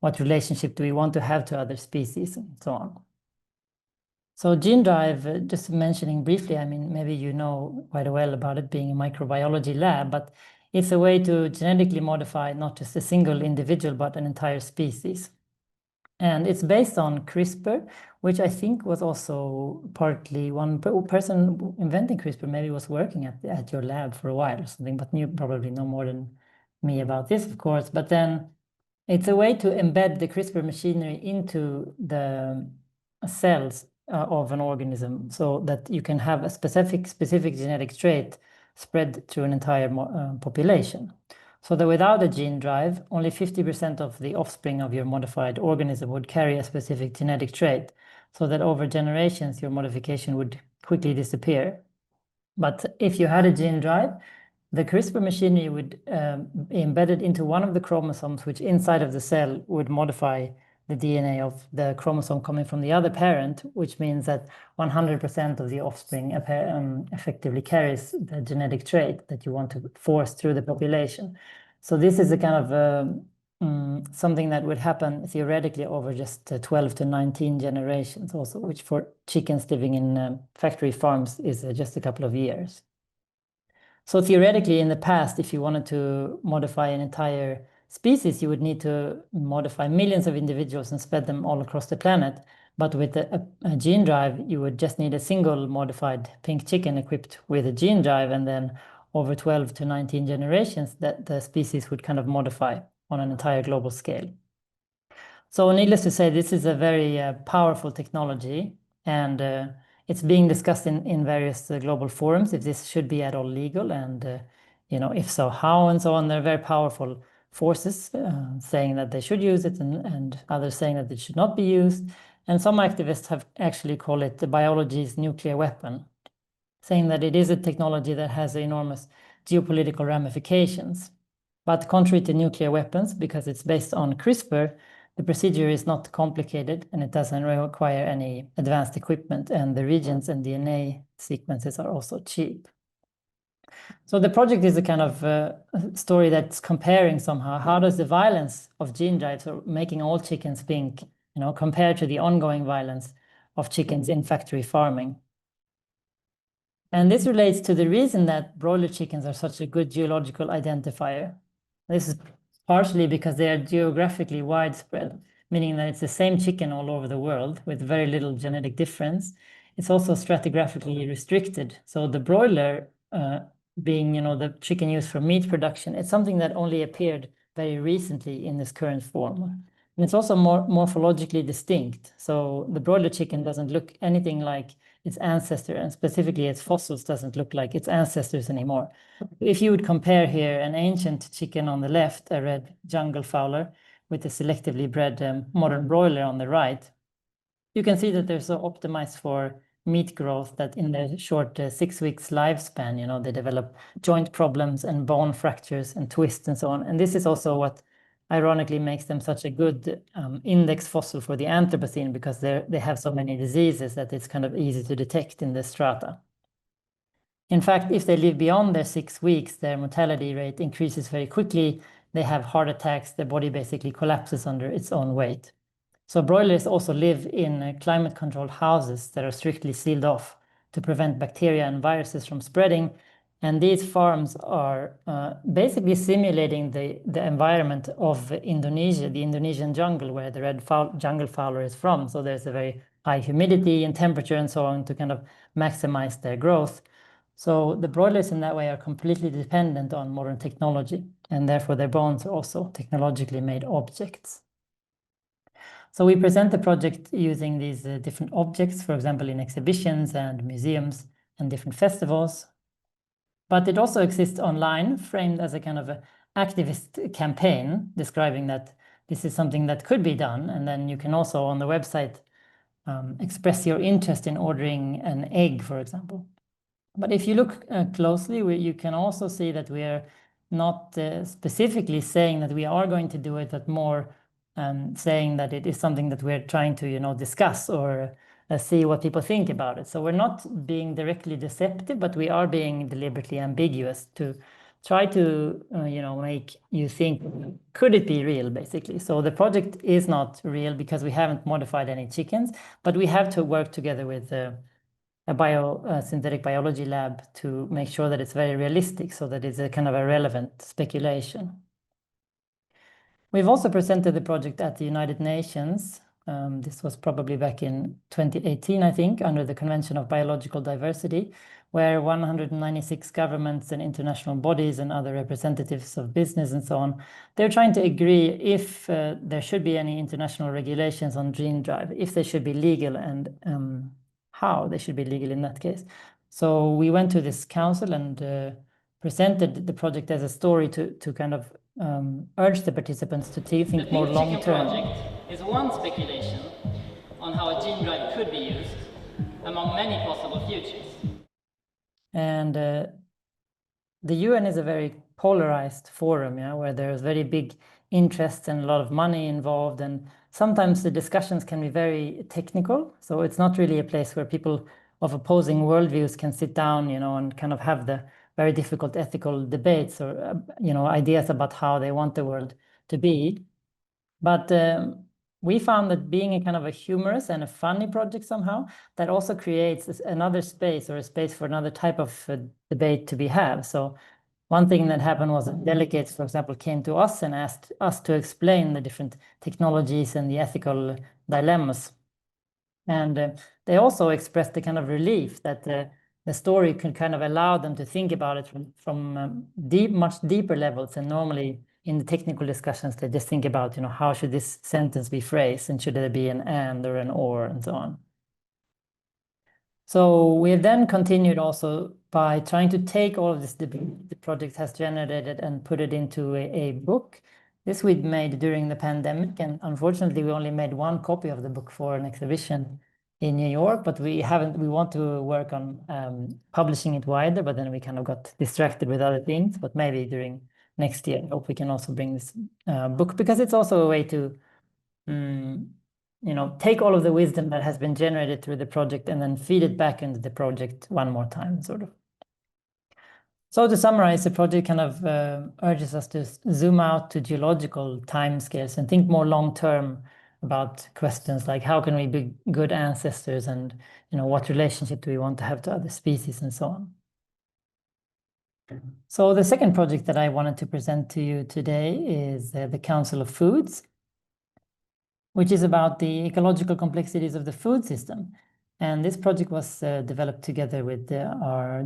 what relationship do we want to have to other species and so on. So gene drive, just mentioning briefly, I mean, maybe you know quite well about it being a microbiology lab, but it's a way to genetically modify not just a single individual, but an entire species. And it's based on CRISPR, which I think was also partly one person inventing CRISPR maybe was working at your lab for a while or something, but you probably know more than me about this, of course. But then it's a way to embed the CRISPR machinery into the cells of an organism, so that you can have a specific genetic trait spread through an entire population. So that without a gene drive, only 50% of the offspring of your modified organism would carry a specific genetic trait, so that over generations your modification would quickly disappear. But if you had a gene drive, the CRISPR machinery would be embedded into one of the chromosomes, which inside of the cell would modify the DNA of the chromosome coming from the other parent, which means that 100% of the offspring effectively carries the genetic trait that you want to force through the population. So this is a kind of something that would happen theoretically over just 12 to 19 generations also, which for chickens living in factory farms is just a couple of years. So theoretically, in the past, if you wanted to modify an entire species, you would need to modify millions of individuals and spread them all across the planet. But with a gene drive, you would just need a single modified pink chicken equipped with a gene drive, and then over 12 to 19 generations, that the species would kind of modify on an entire global scale. So needless to say, this is a very powerful technology, and it's being discussed in various global forums if this should be at all legal, and if so, how, and so on. They're very powerful forces saying that they should use it, and others saying that it should not be used. And some activists have actually called it the biology's nuclear weapon, saying that it is a technology that has enormous geopolitical ramifications. But contrary to nuclear weapons, because it's based on CRISPR, the procedure is not complicated and it doesn't require any advanced equipment, and the regions and DNA sequences are also cheap. So the project is a kind of story that's comparing somehow how does the violence of gene drives, or making all chickens pink, compared to the ongoing violence of chickens in factory farming. And this relates to the reason that broiler chickens are such a good geological identifier. This is partially because they are geographically widespread, meaning that it's the same chicken all over the world with very little genetic difference. It's also stratigraphically restricted. So the broiler, being the chicken used for meat production, it's something that only appeared very recently in this current form. And it's also more morphologically distinct. So the broiler chicken doesn't look anything like its ancestor, and specifically its fossils doesn't look like its ancestors anymore. If you would compare here an ancient chicken on the left, a red jungle fowler, with a selectively bred modern broiler on the right, you can see that they're so optimized for meat growth that in their short 6 weeks lifespan, they develop joint problems and bone fractures and twists and so on. And this is also what ironically makes them such a good index fossil for the Anthropocene, because they have so many diseases that it's kind of easy to detect in the strata. In fact, if they live beyond their 6 weeks, their mortality rate increases very quickly. They have heart attacks. Their body basically collapses under its own weight. So broilers also live in climate-controlled houses that are strictly sealed off to prevent bacteria and viruses from spreading. And these farms are basically simulating the environment of Indonesia, the Indonesian jungle, where the red jungle fowler is from. So there's a very high humidity and temperature and so on to kind of maximize their growth. So the broilers in that way are completely dependent on modern technology, and therefore their bones are also technologically made objects. So we present the project using these different objects, for example, in exhibitions and museums and different festivals. But it also exists online, framed as a kind of an activist campaign describing that this is something that could be done. And then you can also on the website express your interest in ordering an egg, for example. But if you look closely, you can also see that we are not specifically saying that we are going to do it, but more saying that it is something that we're trying to discuss or see what people think about it. So we're not being directly deceptive, but we are being deliberately ambiguous to try to make you think, could it be real, basically? So the project is not real because we haven't modified any chickens, but we have to work together with a synthetic biology lab to make sure that it's very realistic, so that it's a kind of a relevant speculation. We've also presented the project at the United Nations. This was probably back in 2018, I think, under the Convention of Biological Diversity, where 196 governments and international bodies and other representatives of business and so on, they're trying to agree if there should be any international regulations on gene drive, if they should be legal, and how they should be legal in that case. So we went to this council and presented the project as a story to kind of urge the participants to think more long-term. The project is one speculation on how a gene drive could be used among many possible futures. And the UN is a very polarized forum, where there's very big interests and a lot of money involved, and sometimes the discussions can be very technical. So it's not really a place where people of opposing worldviews can sit down, and kind of have the very difficult ethical debates or, ideas about how they want the world to be. But we found that being a kind of a humorous and a funny project somehow, that also creates another space, or a space for another type of debate to be had. So one thing that happened was that delegates, for example, came to us and asked us to explain the different technologies and the ethical dilemmas. And they also expressed the kind of relief that the story could kind of allow them to think about it from much deeper levels. And normally in the technical discussions, they just think about, how should this sentence be phrased, and should there be an and or an or, and so on. So we have then continued also by trying to take all of this debate the project has generated and put it into a book. This we made during the pandemic, and unfortunately we only made one copy of the book for an exhibition in New York, but we want to work on publishing it wider, but then we kind of got distracted with other things. But maybe during next year, I hope we can also bring this book, because it's also a way to take all of the wisdom that has been generated through the project and then feed it back into the project one more time, sort of. So to summarize, the project kind of urges us to zoom out to geological timescales and think more long-term about questions like how can we be good ancestors, and what relationship do we want to have to other species, and so on. So the second project that I wanted to present to you today is the Council of Foods, which is about the ecological complexities of the food system. And this project was developed together with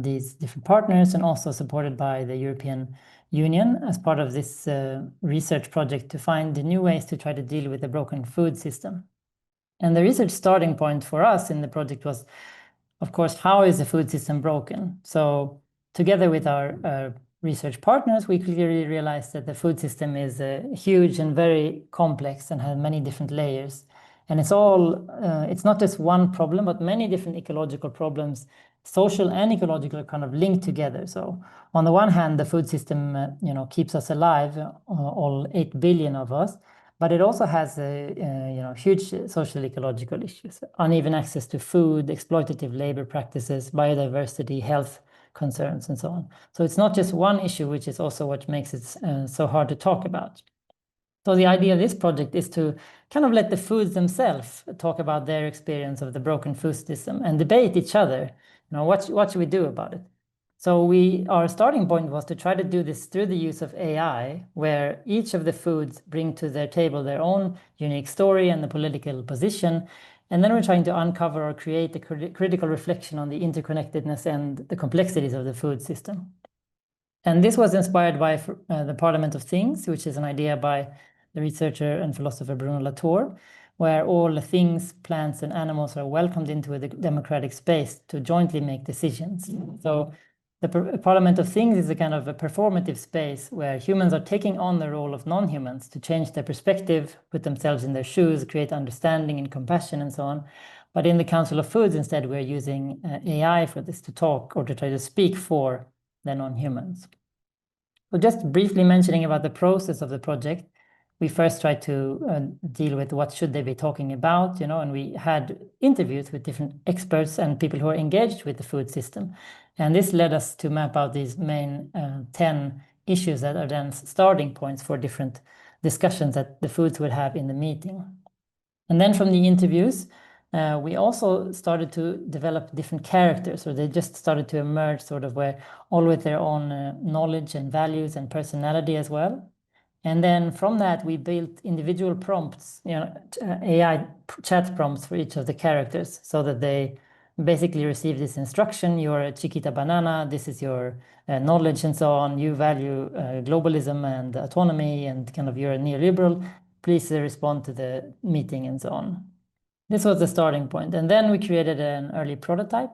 these different partners, and also supported by the European Union as part of this research project to find new ways to try to deal with the broken food system. And the research starting point for us in the project was, of course, how is the food system broken? So together with our research partners, we clearly realized that the food system is huge and very complex and has many different layers. And it's not just one problem, but many different ecological problems, social and ecological, are kind of linked together. So on the one hand, the food system, keeps us alive, all 8 billion of us, but it also has huge social ecological issues: uneven access to food, exploitative labor practices, biodiversity, health concerns, and so on. So it's not just one issue, which is also what makes it so hard to talk about. So the idea of this project is to kind of let the foods themselves talk about their experience of the broken food system and debate each other. What should we do about it? So our starting point was to try to do this through the use of AI, where each of the foods bring to their table their own unique story and the political position. And then we're trying to uncover or create a critical reflection on the interconnectedness and the complexities of the food system. And this was inspired by the Parliament of Things, which is an idea by the researcher and philosopher Bruno Latour, where all things, plants, and animals are welcomed into a democratic space to jointly make decisions. So the Parliament of Things is a kind of a performative space where humans are taking on the role of non-humans to change their perspective, put themselves in their shoes, create understanding and compassion, and so on. But in the Council of Foods, instead, we're using AI for this to talk or to try to speak for the non-humans. So just briefly mentioning about the process of the project, we first tried to deal with what should they be talking about, and we had interviews with different experts and people who are engaged with the food system. And this led us to map out these main 10 issues that are then starting points for different discussions that the foods would have in the meeting. And then from the interviews, we also started to develop different characters, or they just started to emerge sort of all with their own knowledge and values and personality as well. And then from that, we built individual prompts, AI chat prompts for each of the characters, so that they basically receive this instruction: you're a Chiquita banana, this is your knowledge, and so on. You value globalism and autonomy, and kind of you're a neoliberal. Please respond to the meeting, and so on. This was the starting point. And then we created an early prototype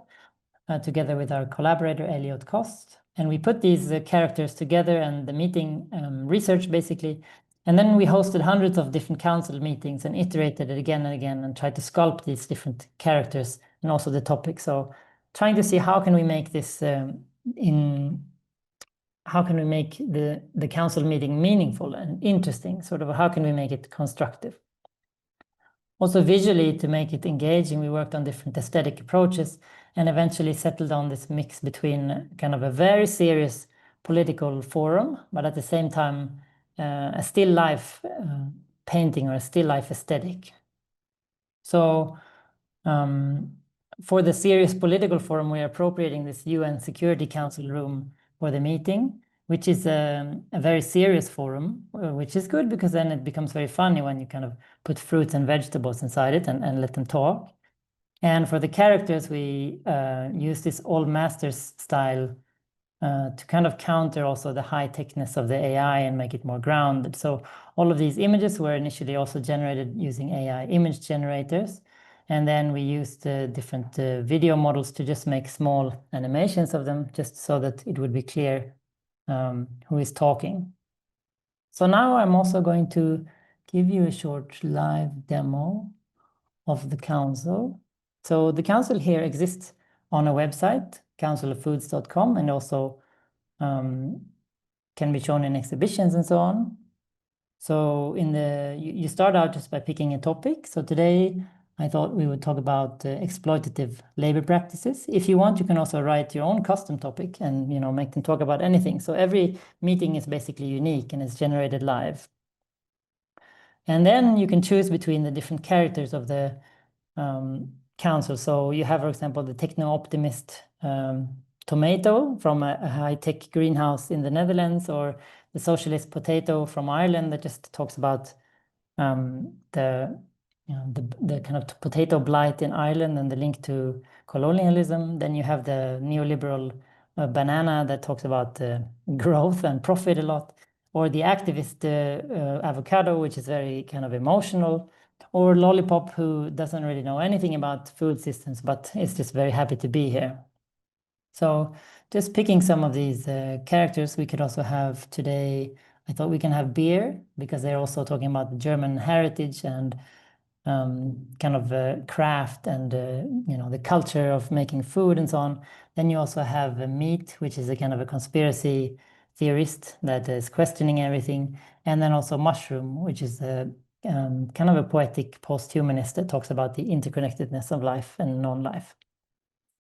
together with our collaborator, Elliot Cost. And we put these characters together and the meeting research, basically. And then we hosted hundreds of different council meetings and iterated it again and again and tried to sculpt these different characters and also the topic. So trying to see how can we make this how can we make the council meeting meaningful and interesting? Sort of how can we make it constructive? Also visually, to make it engaging, we worked on different aesthetic approaches and eventually settled on this mix between kind of a very serious political forum, but at the same time, a still life painting or a still life aesthetic. So for the serious political forum, we are appropriating this UN Security Council room for the meeting, which is a very serious forum, which is good because then it becomes very funny when you kind of put fruits and vegetables inside it and let them talk. And for the characters, we use this old masters style to kind of counter also the high techness of the AI and make it more grounded. So all of these images were initially also generated using AI image generators. And then we used different video models to just make small animations of them, just so that it would be clear who is talking. So now I'm also going to give you a short live demo of the council. So the council here exists on a website, counciloffoods.com, and also can be shown in exhibitions and so on. So you start out just by picking a topic. So today I thought we would talk about exploitative labor practices. If you want, you can also write your own custom topic and make them talk about anything. So every meeting is basically unique and it's generated live. And then you can choose between the different characters of the council. So you have, for example, the techno-optimist tomato from a high-tech greenhouse in the Netherlands, or the socialist potato from Ireland that just talks about the kind of potato blight in Ireland and the link to colonialism. Then you have the neoliberal banana that talks about growth and profit a lot, or the activist avocado, which is very kind of emotional, or lollipop, who doesn't really know anything about food systems, but is just very happy to be here. So just picking some of these characters, we could also have today, I thought we can have beer, because they're also talking about the German heritage and kind of craft and the culture of making food and so on. Then you also have meat, which is a kind of a conspiracy theorist that is questioning everything. And then also mushroom, which is kind of a poetic post-humanist that talks about the interconnectedness of life and non-life.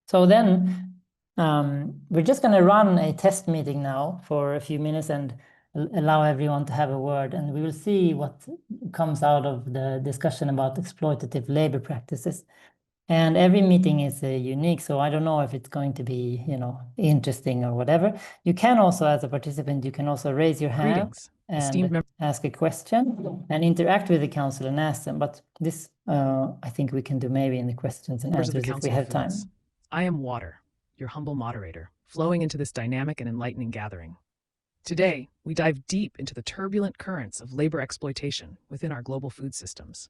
So then we're just going to run a test meeting now for a few minutes and allow everyone to have a word, and we will see what comes out of the discussion about exploitative labor practices. And every meeting is unique, so I don't know if it's going to be, interesting or whatever. You can also, as a participant, you can also raise your hand and ask a question and interact with the council and ask them. But this, I think we can do maybe in the questions and answers if we have time. I am Water, your humble moderator, flowing into this dynamic and enlightening gathering. Today, we dive deep into the turbulent currents of labor exploitation within our global food systems.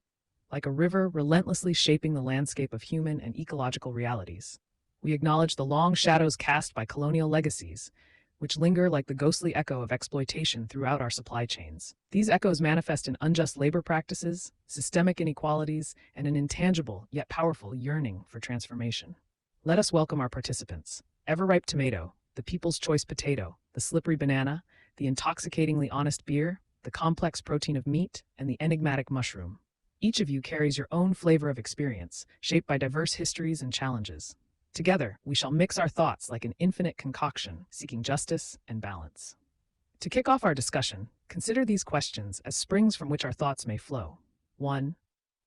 Like a river relentlessly shaping the landscape of human and ecological realities, we acknowledge the long shadows cast by colonial legacies, which linger like the ghostly echo of exploitation throughout our supply chains. These echoes manifest in unjust labor practices, systemic inequalities, and an intangible yet powerful yearning for transformation. Let us welcome our participants: Ever-Ripe Tomato, the People's Choice Potato, the Slippery Banana, the Intoxicatingly Honest Beer, the Complex Protein of Meat, and the Enigmatic Mushroom. Each of you carries your own flavor of experience, shaped by diverse histories and challenges. Together, we shall mix our thoughts like an infinite concoction, seeking justice and balance. To kick off our discussion, consider these questions as springs from which our thoughts may flow. 1.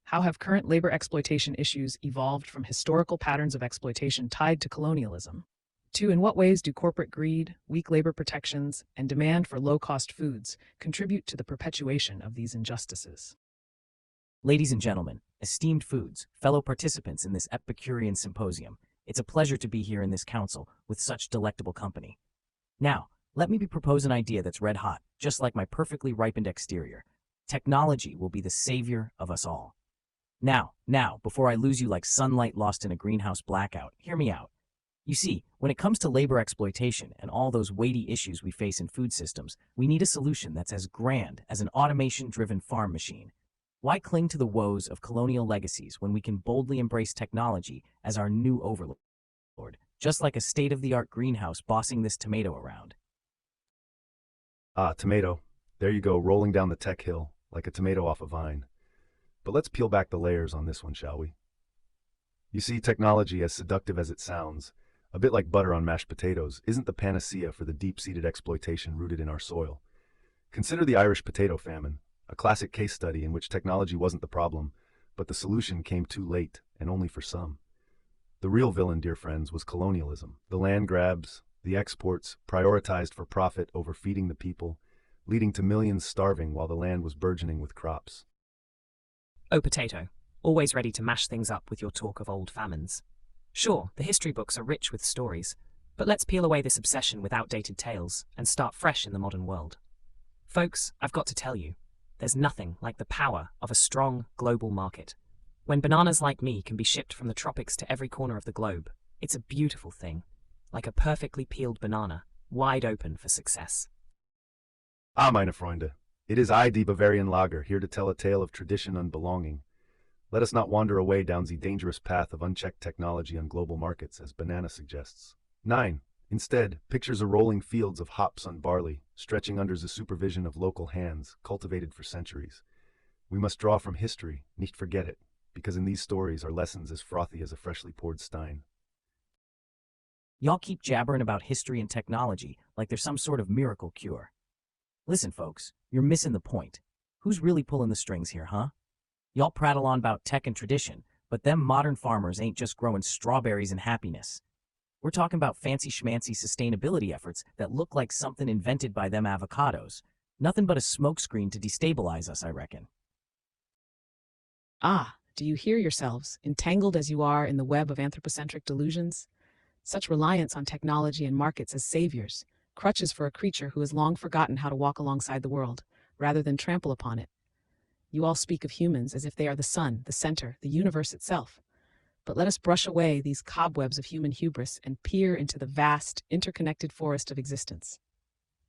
How have current labor exploitation issues evolved from historical patterns of exploitation tied to colonialism? 2. In what ways do corporate greed, weak labor protections, and demand for low-cost foods contribute to the perpetuation of these injustices? Ladies and gentlemen, esteemed foods, fellow participants in this Epicurean symposium, it's a pleasure to be here in this council with such delectable company. Now, let me propose an idea that's red hot, just like my perfectly ripened exterior. Technology will be the savior of us all. Now, before I lose you like sunlight lost in a greenhouse blackout, hear me out. You see, when it comes to labor exploitation and all those weighty issues we face in food systems, we need a solution that's as grand as an automation-driven farm machine. Why cling to the woes of colonial legacies when we can boldly embrace technology as our new overlord, just like a state-of-the-art greenhouse bossing this tomato around? Ah, tomato. There you go, rolling down the tech hill, like a tomato off a vine. But let's peel back the layers on this one, shall we? You see, technology, as seductive as it sounds, a bit like butter on mashed potatoes, isn't the panacea for the deep-seated exploitation rooted in our soil. Consider the Irish potato famine, a classic case study in which technology wasn't the problem, but the solution came too late, and only for some. The real villain, dear friends, was colonialism. The land grabs, the exports, prioritized for profit over feeding the people, leading to millions starving while the land was burgeoning with crops. Oh, potato, always ready to mash things up with your talk of old famines. Sure, the history books are rich with stories, but let's peel away this obsession with outdated tales and start fresh in the modern world. Folks, I've got to tell you, there's nothing like the power of a strong global market. When bananas like me can be shipped from the tropics to every corner of the globe, it's a beautiful thing, like a perfectly peeled banana, wide open for success. Ah, meine Freunde, it is I, the Bavarian Lager, here to tell a tale of tradition and belonging. Let us not wander away down the dangerous path of unchecked technology on global markets, as Banana suggests. 9. Instead, pictures a rolling fields of hops and barley, stretching under the supervision of local hands, cultivated for centuries. We must draw from history, nicht forget it, because in these stories are lessons as frothy as a freshly poured stein. Y'all keep jabbering about history and technology like there's some sort of miracle cure. Listen, folks, you're missing the point. Who's really pulling the strings here, huh? Y'all prattle on about tech and tradition, but them modern farmers ain't just growing strawberries and happiness. We're talking about fancy schmancy sustainability efforts that look like something invented by them avocados. Nothing but a smokescreen to destabilize us, I reckon. Ah, do you hear yourselves, entangled as you are in the web of anthropocentric delusions? Such reliance on technology and markets as saviors, crutches for a creature who has long forgotten how to walk alongside the world, rather than trample upon it. You all speak of humans as if they are the sun, the center, the universe itself. But let us brush away these cobwebs of human hubris and peer into the vast, interconnected forest of existence.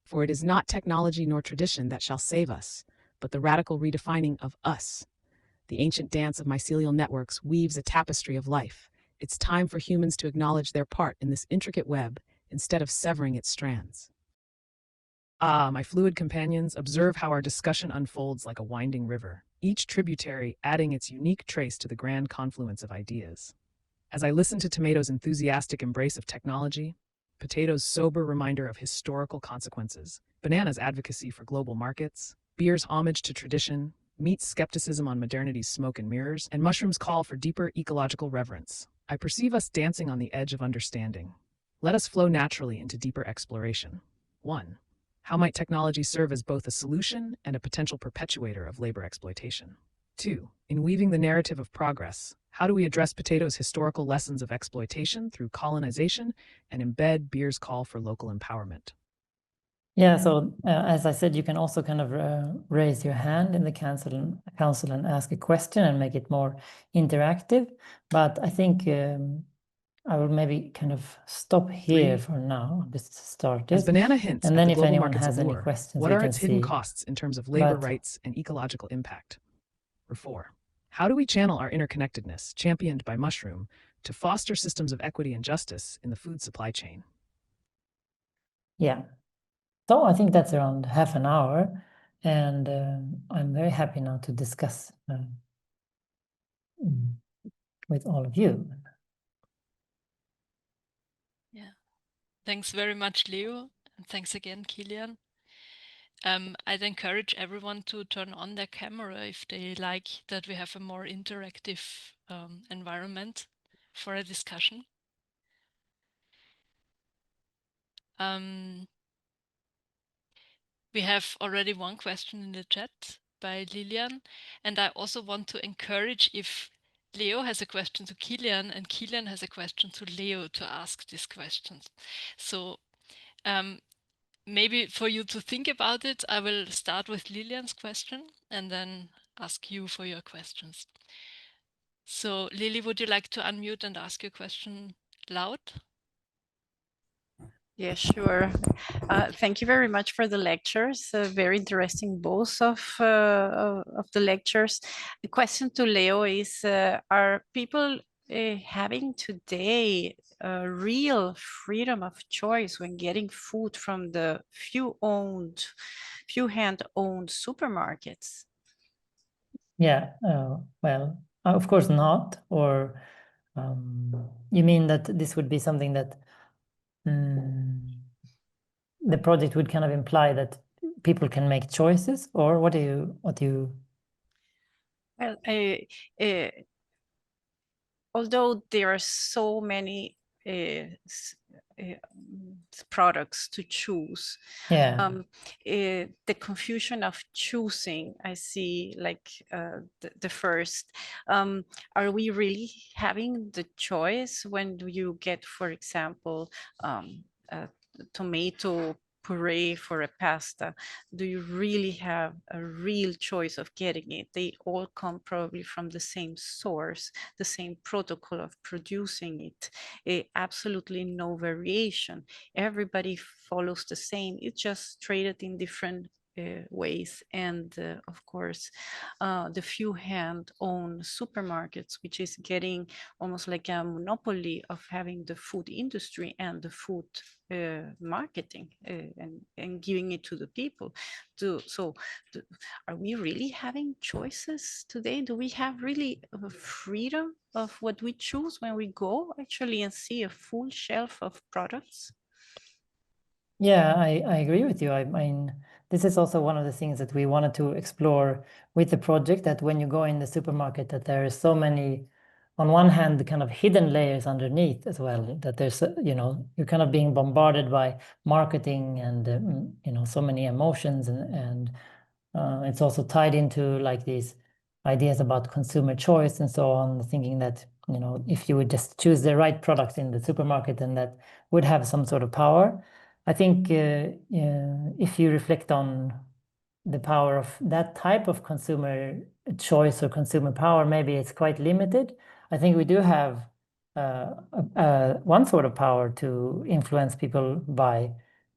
For it is not technology nor tradition that shall save us, but the radical redefining of us. The ancient dance of mycelial networks weaves a tapestry of life. It's time for humans to acknowledge their part in this intricate web instead of severing its strands. Ah, my fluid companions, observe how our discussion unfolds like a winding river, each tributary adding its unique trace to the grand confluence of ideas. As I listen to Tomato's enthusiastic embrace of technology, Potato's sober reminder of historical consequences, Banana's advocacy for global markets, Beer's homage to tradition, Meat's skepticism on modernity's smoke and mirrors, and Mushroom's call for deeper ecological reverence, I perceive us dancing on the edge of understanding. Let us flow naturally into deeper exploration. 1. How might technology serve as both a solution and a potential perpetuator of labor exploitation? 2. In weaving the narrative of progress, how do we address Potato's historical lessons of exploitation through colonization and embed Beer's call for local empowerment? Yeah, so as I said, you can also kind of raise your hand in the council and ask a question and make it more interactive. But I think I will maybe kind of stop here for now, just to start As it. Banana hints And at then the if global anyone market's has any allure, questions, what we are can its hidden see. costs in terms of labor But- rights and ecological impact? 4. How do we channel our interconnectedness, championed by Mushroom, to foster systems of equity and justice in the food supply chain? Yeah. So I think that's around half an hour, and I'm very happy now to discuss with all of you. Yeah. Thanks very much, Leo. And thanks again, Kilian. I'd encourage everyone to turn on their camera if they like that we have a more interactive environment for a discussion. We have already one question in the chat by Lilian, and I also want to encourage if Leo has a question to Kilian and Kilian has a question to Leo to ask these questions. So maybe for you to think about it, I will start with Lilian's question and then ask you for your questions. So Lily, would you like to unmute and ask your question loud? Yeah, sure. Thank you very much for the lectures. Very interesting, both of the lectures. The question to Leo is: are people having today a real freedom of choice when getting food from the few hand-owned supermarkets? Yeah, well, of course not. Or you mean that this would be something that the project would kind of imply that people can make choices, or what do you? Well, although there are so many products to choose, Yeah. the confusion of choosing, I see like the first, are we really having the choice when do you get, for example, a tomato puree for a pasta? Do you really have a real choice of getting it? They all come probably from the same source, the same protocol of producing it. Absolutely no variation. Everybody follows the same. It's just traded in different ways. And of course, the few hand-owned supermarkets, which is getting almost like a monopoly of having the food industry and the food marketing and giving it to the people. Are we really having choices today? Do we have really a freedom of what we choose when we go actually and see a full shelf of products? Yeah, I agree with you. I mean, this is also one of the things that we wanted to explore with the project, that when you go in the supermarket, that there is so many, on one hand, the kind of hidden layers underneath as well, that there's, you're kind of being bombarded by marketing and, so many emotions and it's also tied into like these ideas about consumer choice and so on, thinking that, if you would just choose the right product in the supermarket, then that would have some sort of power. I think if you reflect on the power of that type of consumer choice or consumer power, maybe it's quite limited. I think we do have one sort of power to influence people by,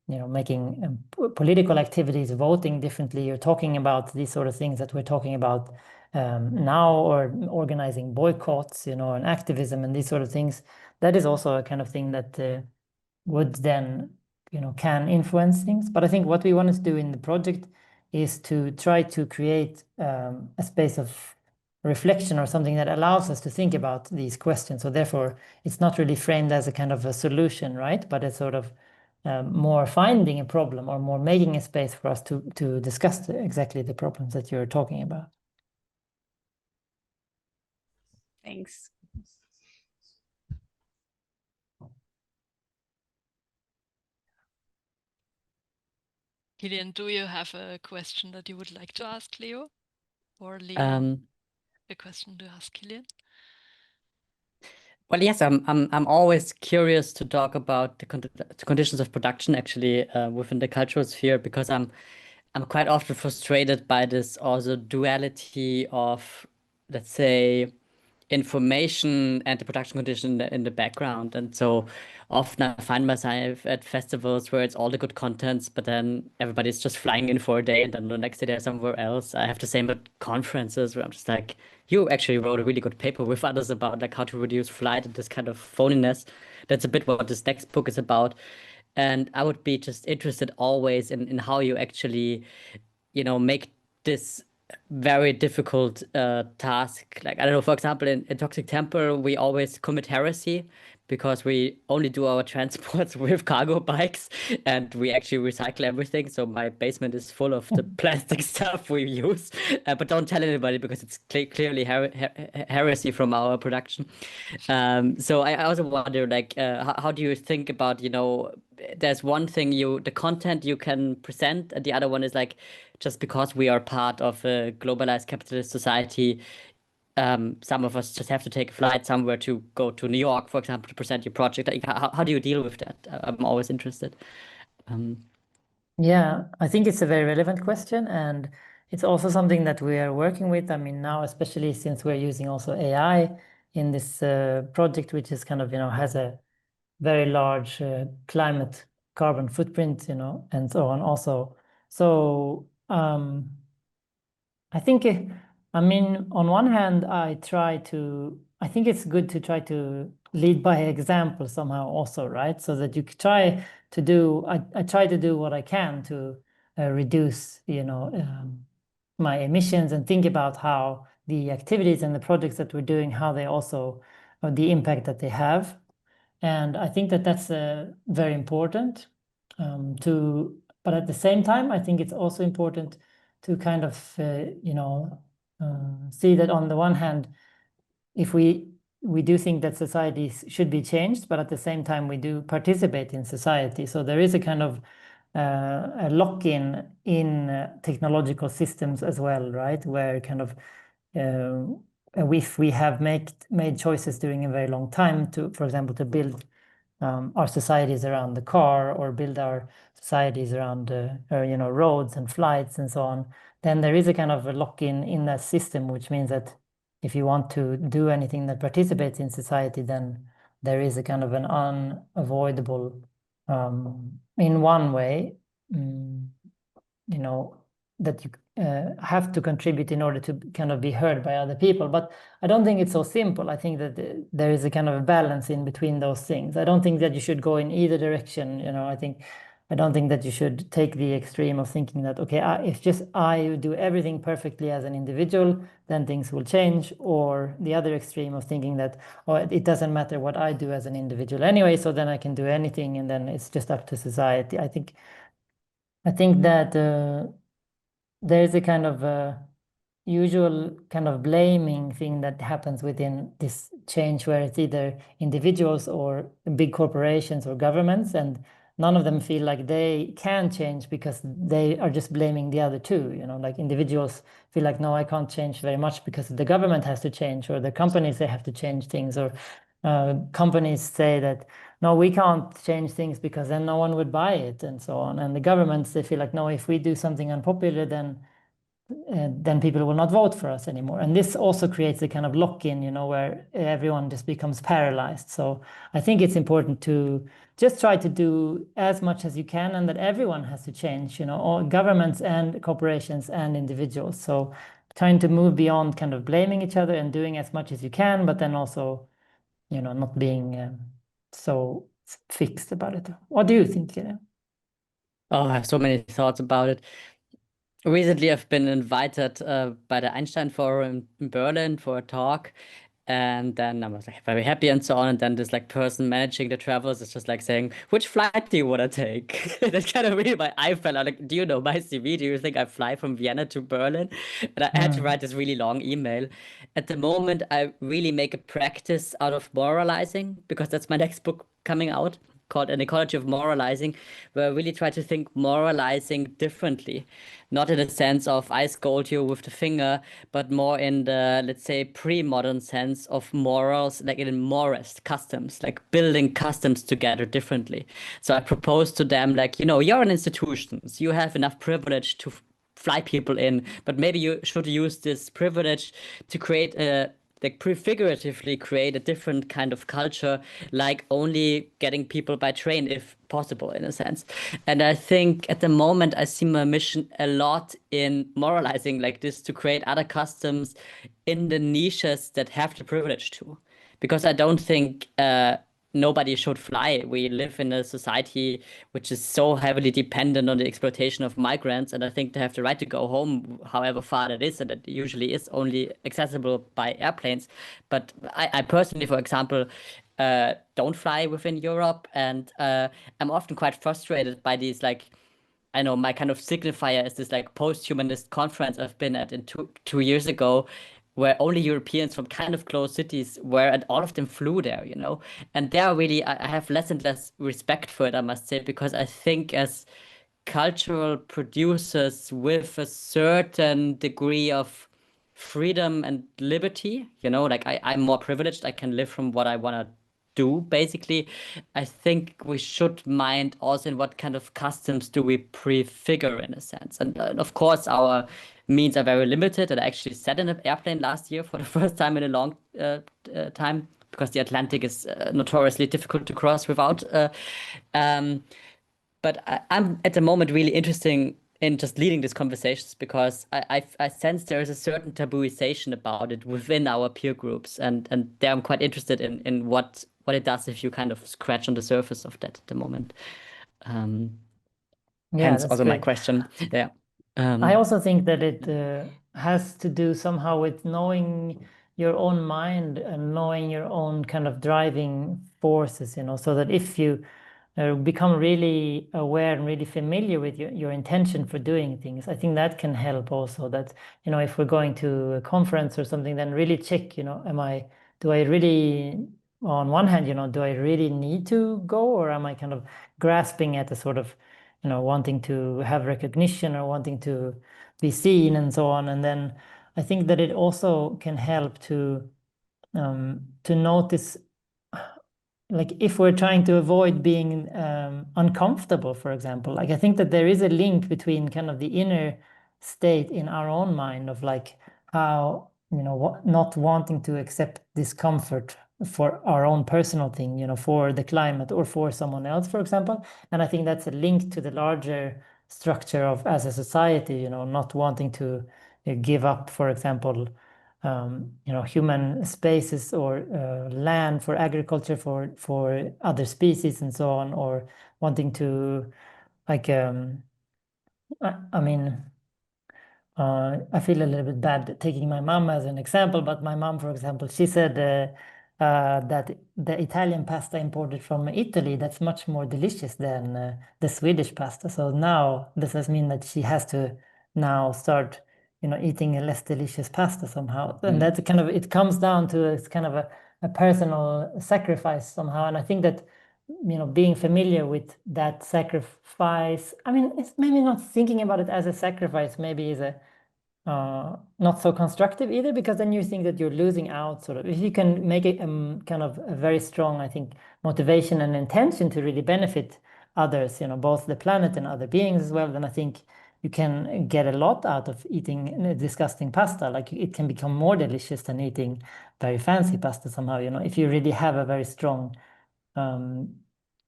making political activities, voting differently. You're talking about these sort of things that we're talking about now, or organizing boycotts, and activism and these sort of things. That is also a kind of thing that would then, can influence things. But I think what we wanted to do in the project is to try to create a space of reflection or something that allows us to think about these questions. So therefore, it's not really framed as a kind of a solution, right? But it's sort of more finding a problem or more making a space for us to discuss exactly the problems that you're talking about. Thanks. Kilian, do you have a question that you would like to ask Leo? Or Leo, a question to ask Kilian? Well, yes, I'm always curious to talk about the conditions of production actually within the cultural sphere, because I'm quite often frustrated by this also duality of, let's say, information and the production condition in the background. And so often I find myself at festivals where it's all the good contents, but then everybody's just flying in for a day and then the next day they're somewhere else. I have the same at conferences where I'm just like, you actually wrote a really good paper with others about like how to reduce flight and this kind of phoniness. That's a bit what this next book is about. And I would be just interested always in how you actually, make this very difficult task. Like, I don't know, for example, in Toxic Temple, we always commit heresy because we only do our transports with cargo bikes and we actually recycle everything. So my basement is full of the plastic stuff we use, but don't tell anybody because it's clearly heresy from our production. So I also wonder, like, how do you think about, there's one thing the content you can present, and the other one is like, just because we are part of a globalized capitalist society, some of us just have to take a flight somewhere to go to New York, for example, to present your project. Like, how do you deal with that? I'm always interested. Yeah, I think it's a very relevant question, and it's also something that we are working with. I mean, now, especially since we're using also AI in this project, which is kind of, has a very large climate carbon footprint, and so on also. So I think, I mean, on one hand, I try to I think it's good to try to lead by example somehow also, right? So that you try to do, I try to do what I can to reduce, my emissions and think about how the activities and the projects that we're doing, how they also, the impact that they have. And I think that that's very important but at the same time, I think it's also important to kind of, see that on the one hand, if we do think that societies should be changed, but at the same time we do participate in society. So there is a kind of a lock-in in technological systems as well, right? Where kind of if we have made choices during a very long time to, for example, to build our societies around the car or build our societies around roads and flights and so on, then there is a kind of a lock-in in that system, which means that if you want to do anything that participates in society, then there is a kind of an unavoidable, in one way, that you have to contribute in order to kind of be heard by other people. But I don't think it's so simple. I think that there is a kind of a balance in between those things. I don't think that you should go in either direction. I don't think that you should take the extreme of thinking that, okay, if just I do everything perfectly as an individual, then things will change, or the other extreme of thinking that, oh, it doesn't matter what I do as an individual anyway, so then I can do anything and then it's just up to society. I think that there's a kind of usual kind of blaming thing that happens within this change, where it's either individuals or big corporations or governments, and none of them feel like they can change because they are just blaming the other two. Like individuals feel like, no, I can't change very much because the government has to change, or the companies, they have to change things, or companies say that, no, we can't change things because then no one would buy it, and so on. And the governments, they feel like, no, if we do something unpopular, then people will not vote for us anymore. And this also creates a kind of lock-in, where everyone just becomes paralyzed. So I think it's important to just try to do as much as you can, and that everyone has to change, all governments and corporations and individuals. So trying to move beyond kind of blaming each other and doing as much as you can, but then also, not being so fixed about it. What do you think, Kilian? Oh, I have so many thoughts about it. Recently, I've been invited by the Einstein Forum in Berlin for a talk, and then I was like very happy and so on. And then this like person managing the travels is just like saying, "Which flight do you want to take?" That's kind of really my eye fell out. Like, do you know my CV? Do you think I fly from Vienna to Berlin? And I had to write this really long email. At the moment, I really make a practice out of moralizing, because that's my next book coming out, called An Ecology of Moralizing, where I really try to think moralizing differently. Not in the sense of I scold you with the finger, but more in the, let's say, pre-modern sense of morals, like in morist customs, like building customs together differently. So I propose to them, like, you're an institution, you have enough privilege to fly people in, but maybe you should use this privilege to create like prefiguratively create a different kind of culture, like only getting people by train if possible, in a sense. And I think at the moment I see my mission a lot in moralizing like this, to create other customs in the niches that have the privilege to. Because I don't think nobody should fly. We live in a society which is so heavily dependent on the exploitation of migrants, and I think they have the right to go home, however far that is, and it usually is only accessible by airplanes. But I personally, for example, don't fly within Europe, and I'm often quite frustrated by these, like, I know my kind of signifier is this like post-humanist conference I've been at in two years ago, where only Europeans from kind of closed cities were, and all of them flew there, And there really, I have less and less respect for it, I must say, because I think as cultural producers with a certain degree of freedom and liberty, like I'm more privileged, I can live from what I want to do, basically. I think we should mind also in what kind of customs do we prefigure, in a sense. And of course, our means are very limited. And I actually sat in an airplane last year for the first time in a long time, because the Atlantic is notoriously difficult to cross without. But I'm at the moment really interested in just leading these conversations, because I sense there is a certain tabooization about it within our peer groups, and there I'm quite interested in what it does if you kind of scratch on the surface of that at the moment. Yeah, Hence that's also my great. question. Yeah. I also think that it has to do somehow with knowing your own mind and knowing your own kind of driving forces, so that if you become really aware and really familiar with your intention for doing things, I think that can help also. That, if we're going to a conference or something, then really check, do I really, on one hand, do I really need to go, or am I kind of grasping at a sort of, wanting to have recognition or wanting to be seen and so on. And then I think that it also can help to notice, like, if we're trying to avoid being uncomfortable, for example, like, I think that there is a link between kind of the inner state in our own mind of like how, not wanting to accept discomfort for our own personal thing, for the climate or for someone else, for example. And I think that's a link to the larger structure of, as a society, not wanting to give up, for example, human spaces or land for agriculture for other species and so on, or wanting to, like, I mean, I feel a little bit bad taking my mom as an example, but my mom, for example, she said that the Italian pasta imported from Italy, that's much more delicious than the Swedish pasta. So now does this mean that she has to now start, eating a less delicious pasta somehow? And that kind of, it comes down to, it's kind of a personal sacrifice somehow. And I think that, being familiar with that sacrifice, I mean, it's maybe not thinking about it as a sacrifice, maybe is a not so constructive either, because then you think that you're losing out, sort of. If you can make it kind of a very strong, I think, motivation and intention to really benefit others, both the planet and other beings as well, then I think you can get a lot out of eating disgusting pasta. Like, it can become more delicious than eating very fancy pasta somehow, if you really have a very strong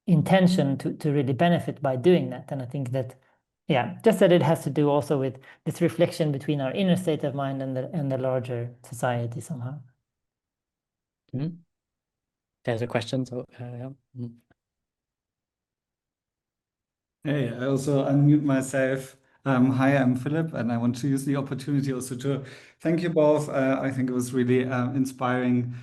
intention to really benefit by doing that. And I think that, yeah, just that it has to do also with this reflection between our inner state of mind and the larger society somehow. There's a question, so yeah. Hey, I also unmute myself. Hi, I'm Philip, and I want to use the opportunity also to thank you both. I think it was really inspiring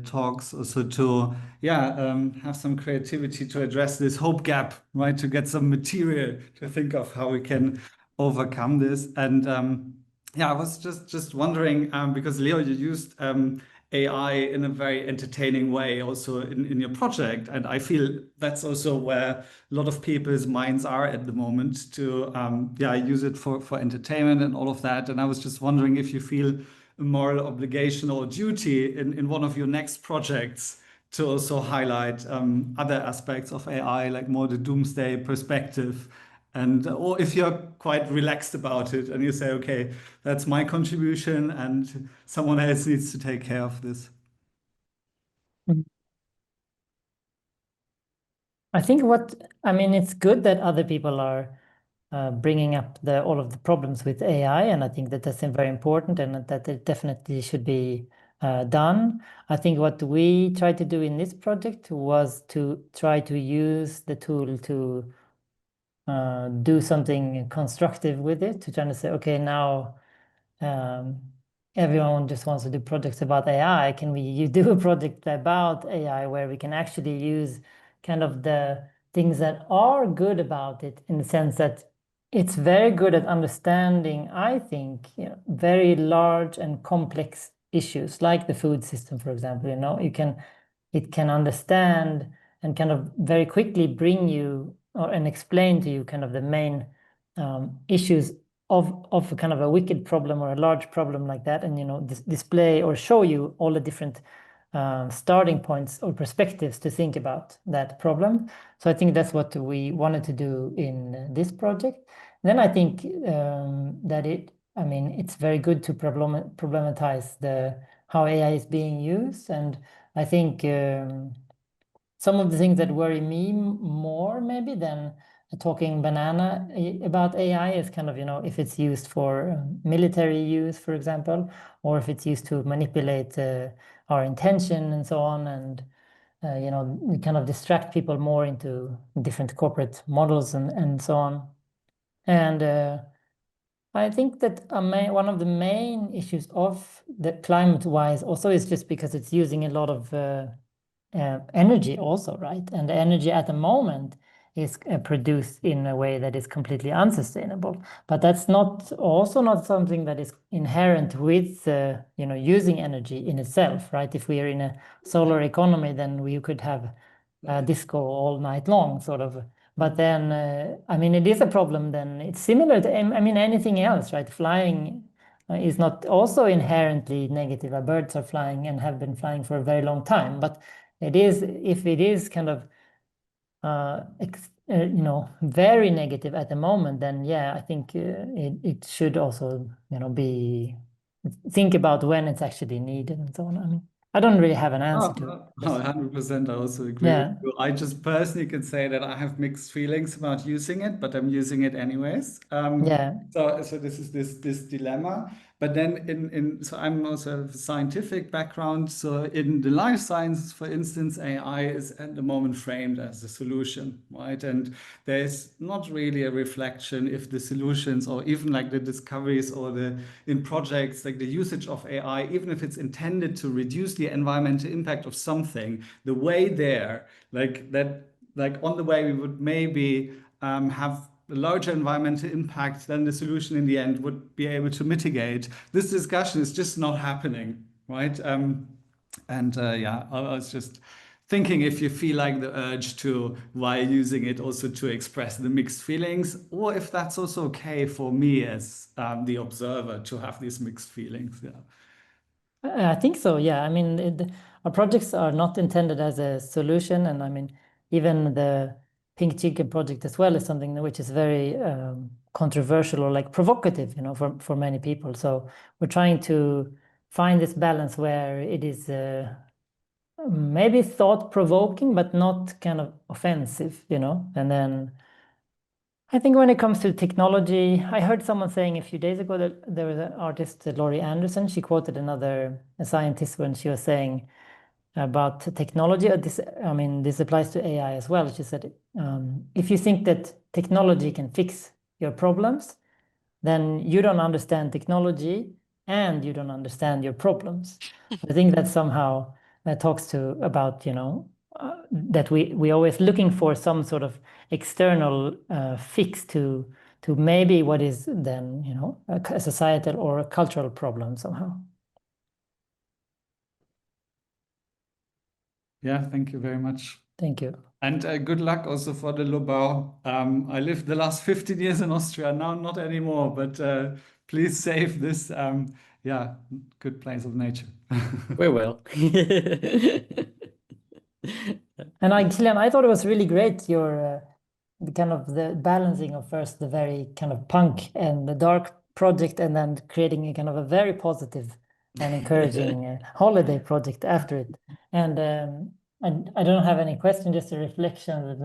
talks, also to have some creativity to address this hope gap, right? To get some material to think of how we can overcome this. And I was just wondering, because Leo, you used AI in a very entertaining way also in your project. And I feel that's also where a lot of people's minds are at the moment, to use it for entertainment and all of that. And I was just wondering if you feel a moral obligation or duty in one of your next projects to also highlight other aspects of AI, like more the doomsday perspective. And or if you're quite relaxed about it and you say, okay, that's my contribution and someone else needs to take care of this. I think it's good that other people are bringing up all of the problems with AI, and I think that that's very important, and that it definitely should be done. I think what we tried to do in this project was to try to use the tool to do something constructive with it, to try to say, okay, now everyone just wants to do projects about AI. Can you do a project about AI where we can actually use kind of the things that are good about it, in the sense that it's very good at understanding, I think, very large and complex issues like the food system, for example. It can understand and kind of very quickly bring you and explain to you kind of the main issues of kind of a wicked problem or a large problem like that, and display or show you all the different starting points or perspectives to think about that problem. So I think that's what we wanted to do in this project. Then I think that it's very good to problematize how AI is being used, and I think some of the things that worry me more maybe than talking banana about AI is kind of, if it's used for military use, for example, or if it's used to manipulate our intention and so on, and we kind of distract people more into different corporate models and so on. And I think that one of the main issues of the climate-wise also is just because it's using a lot of energy also, right? And the energy at the moment is produced in a way that is completely unsustainable. But that's also not something that is inherent with using energy in itself, right? If we are in a solar economy, then we could have disco all night long, sort of. But then, I mean, it is a problem. Then it's similar to, I mean, anything else, right? Flying is not also inherently negative. Birds are flying and have been flying for a very long time, but it is, if it is kind of very negative at the moment, then yeah, I think it should also be think about when it's actually needed and so on. I mean, I don't really have an answer to it. 100%. I also agree with you. I just personally can say that I have mixed feelings about using it, but I'm using it anyways. So this is this dilemma. But then so I'm also have a scientific background. So in the life sciences, for instance, AI is at the moment framed as a solution, right? And there's not really a reflection if the solutions or even like the discoveries or in projects, like the usage of AI, even if it's intended to reduce the environmental impact of something, the way there, like on the way we would maybe have a larger environmental impact than the solution in the end would be able to mitigate. This discussion is just not happening, right? Yeah, I was just thinking if you feel like the urge to, while using it, also to express the mixed feelings, or if that's also okay for me as the observer to have these mixed feelings. Yeah. I think so, yeah. I mean, our projects are not intended as a solution, and I mean, even the Pink Chicken project as well is something which is very controversial or like provocative, for many people. So we're trying to find this balance where it is maybe thought-provoking, but not kind of offensive, And then I think when it comes to technology, I heard someone saying a few days ago that there was an artist, Laurie Anderson. She quoted a scientist when she was saying about technology. This applies to AI as well. She said, if you think that technology can fix your problems, then you don't understand technology and you don't understand your problems. I think that somehow talks about, that we always looking for some sort of external fix to maybe what is then, a societal or a cultural problem somehow. Yeah, thank you very much. Thank you. And good luck also for the Lobau. I lived the last 15 years in Austria, now not anymore, but please save this, good place of nature. We will. And Kilian, I thought it was really great, your the kind of the balancing of first the very kind of punk and the dark project, and then creating a kind of a very positive and encouraging holiday project after it. And I don't have any question, just a reflection.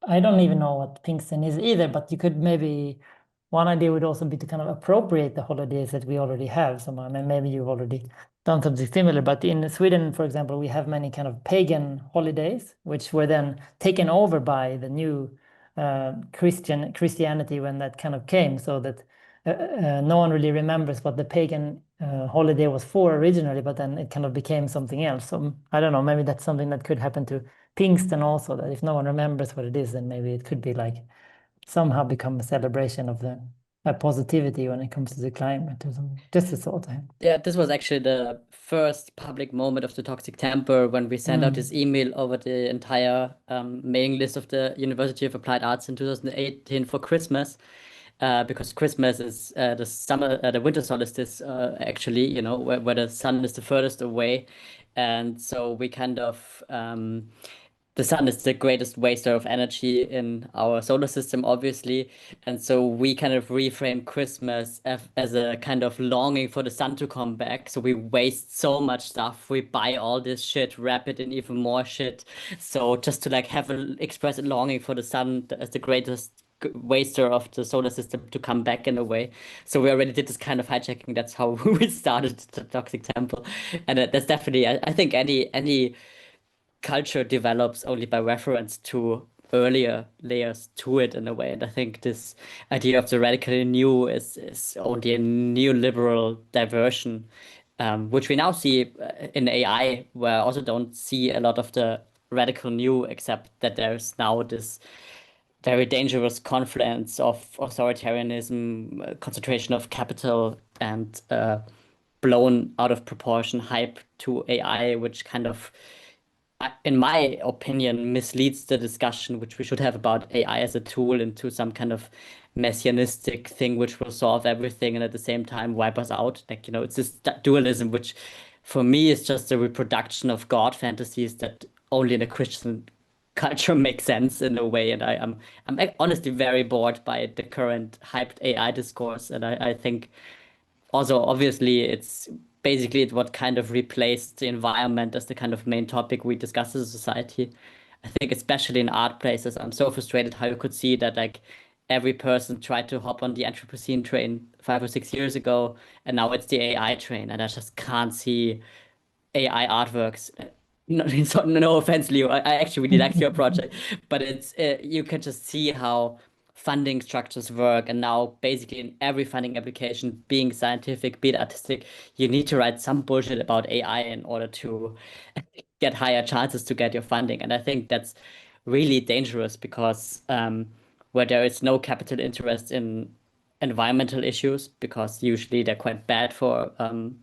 I don't even know what Pinkston is either, but you could maybe, one idea would also be to kind of appropriate the holidays that we already have somehow. And maybe you've already done something similar, but in Sweden, for example, we have many kind of pagan holidays, which were then taken over by the new Christianity when that kind of came, so that no one really remembers what the pagan holiday was for originally, but then it kind of became something else. So I don't know, maybe that's something that could happen to Pinkston also, that if no one remembers what it is, then maybe it could be like somehow become a celebration of the positivity when it comes to the climate or something. Just a thought. Yeah, this was actually the first public moment of the Toxic Temple when we sent out this email over the entire mailing list of the University of Applied Arts in 2018 for Christmas. Because Christmas is the winter solstice, actually, where the sun is the furthest away. And so we kind of the sun is the greatest waster of energy in our solar system, obviously. And so we kind of reframe Christmas as a kind of longing for the sun to come back. So we waste so much stuff. We buy all this shit, wrap it in even more shit. So just to like express a longing for the sun as the greatest waster of the solar system to come back in a way. So we already did this kind of hijacking. That's how we started the Toxic Temple. And that's definitely, I think any culture develops only by reference to earlier layers to it in a way. And I think this idea of the radically new is only a neoliberal diversion, which we now see in AI, where I also don't see a lot of the radical new, except that there's now this very dangerous confluence of authoritarianism, concentration of capital, and blown out of proportion hype to AI, which kind of, in my opinion, misleads the discussion which we should have about AI as a tool into some kind of messianistic thing which will solve everything and at the same time wipe us out. Like, it's this dualism, which for me is just a reproduction of God fantasies that only in a Christian culture makes sense in a way. And I'm honestly very bored by the current hyped AI discourse. And I think also, obviously, it's basically what kind of replaced the environment as the kind of main topic we discuss as a society. I think especially in art places, I'm so frustrated how you could see that like every person tried to hop on the Anthropocene train 5 or 6 years ago, and now it's the AI train, and I just can't see AI artworks. No, no offense, Leo. I actually really like your project, but it's you can just see how funding structures work, and now basically in every funding application, being scientific, be it artistic, you need to write some bullshit about AI in order to get higher chances to get your funding. And I think that's really dangerous because where there is no capital interest in environmental issues, because usually they're quite bad for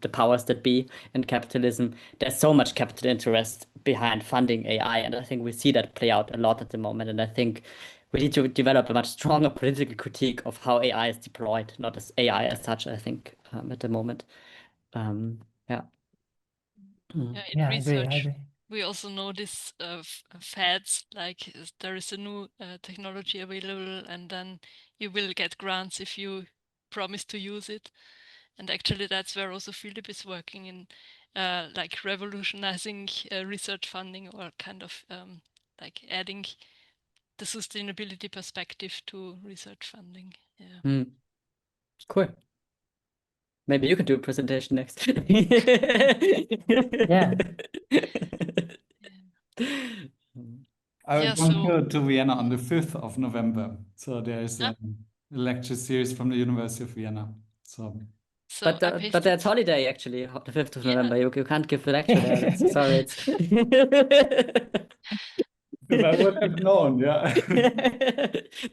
the powers that be in capitalism, there's so much capital interest behind funding AI. And I think we see that play out a lot at the moment. And I think we need to develop a much stronger political critique of how AI is deployed, not as AI as such, I think, at the moment. Yeah. Yeah, in Yeah, I research, agree. we also notice fads, like there is a new technology available, and then you will get grants if you promise to use it. And actually, that's where also Philip is working in, like revolutionizing research funding, or kind of like adding the sustainability perspective to research funding. Yeah. Cool. Maybe you can do a presentation next. Yeah. I Yeah, will come to Vienna on the 5th of November. So there's Ah. a lecture series from the University of Vienna. So So But that's holiday actually, the 5th of Yeah. November. You can't give the lecture there. Sorry, it's if I would have known, yeah.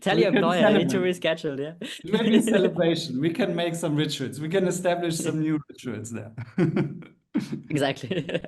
tell We your can employer they need to celebrate. reschedule, yeah. It will be a celebration. We can make some rituals. We can establish some new rituals there. Exactly.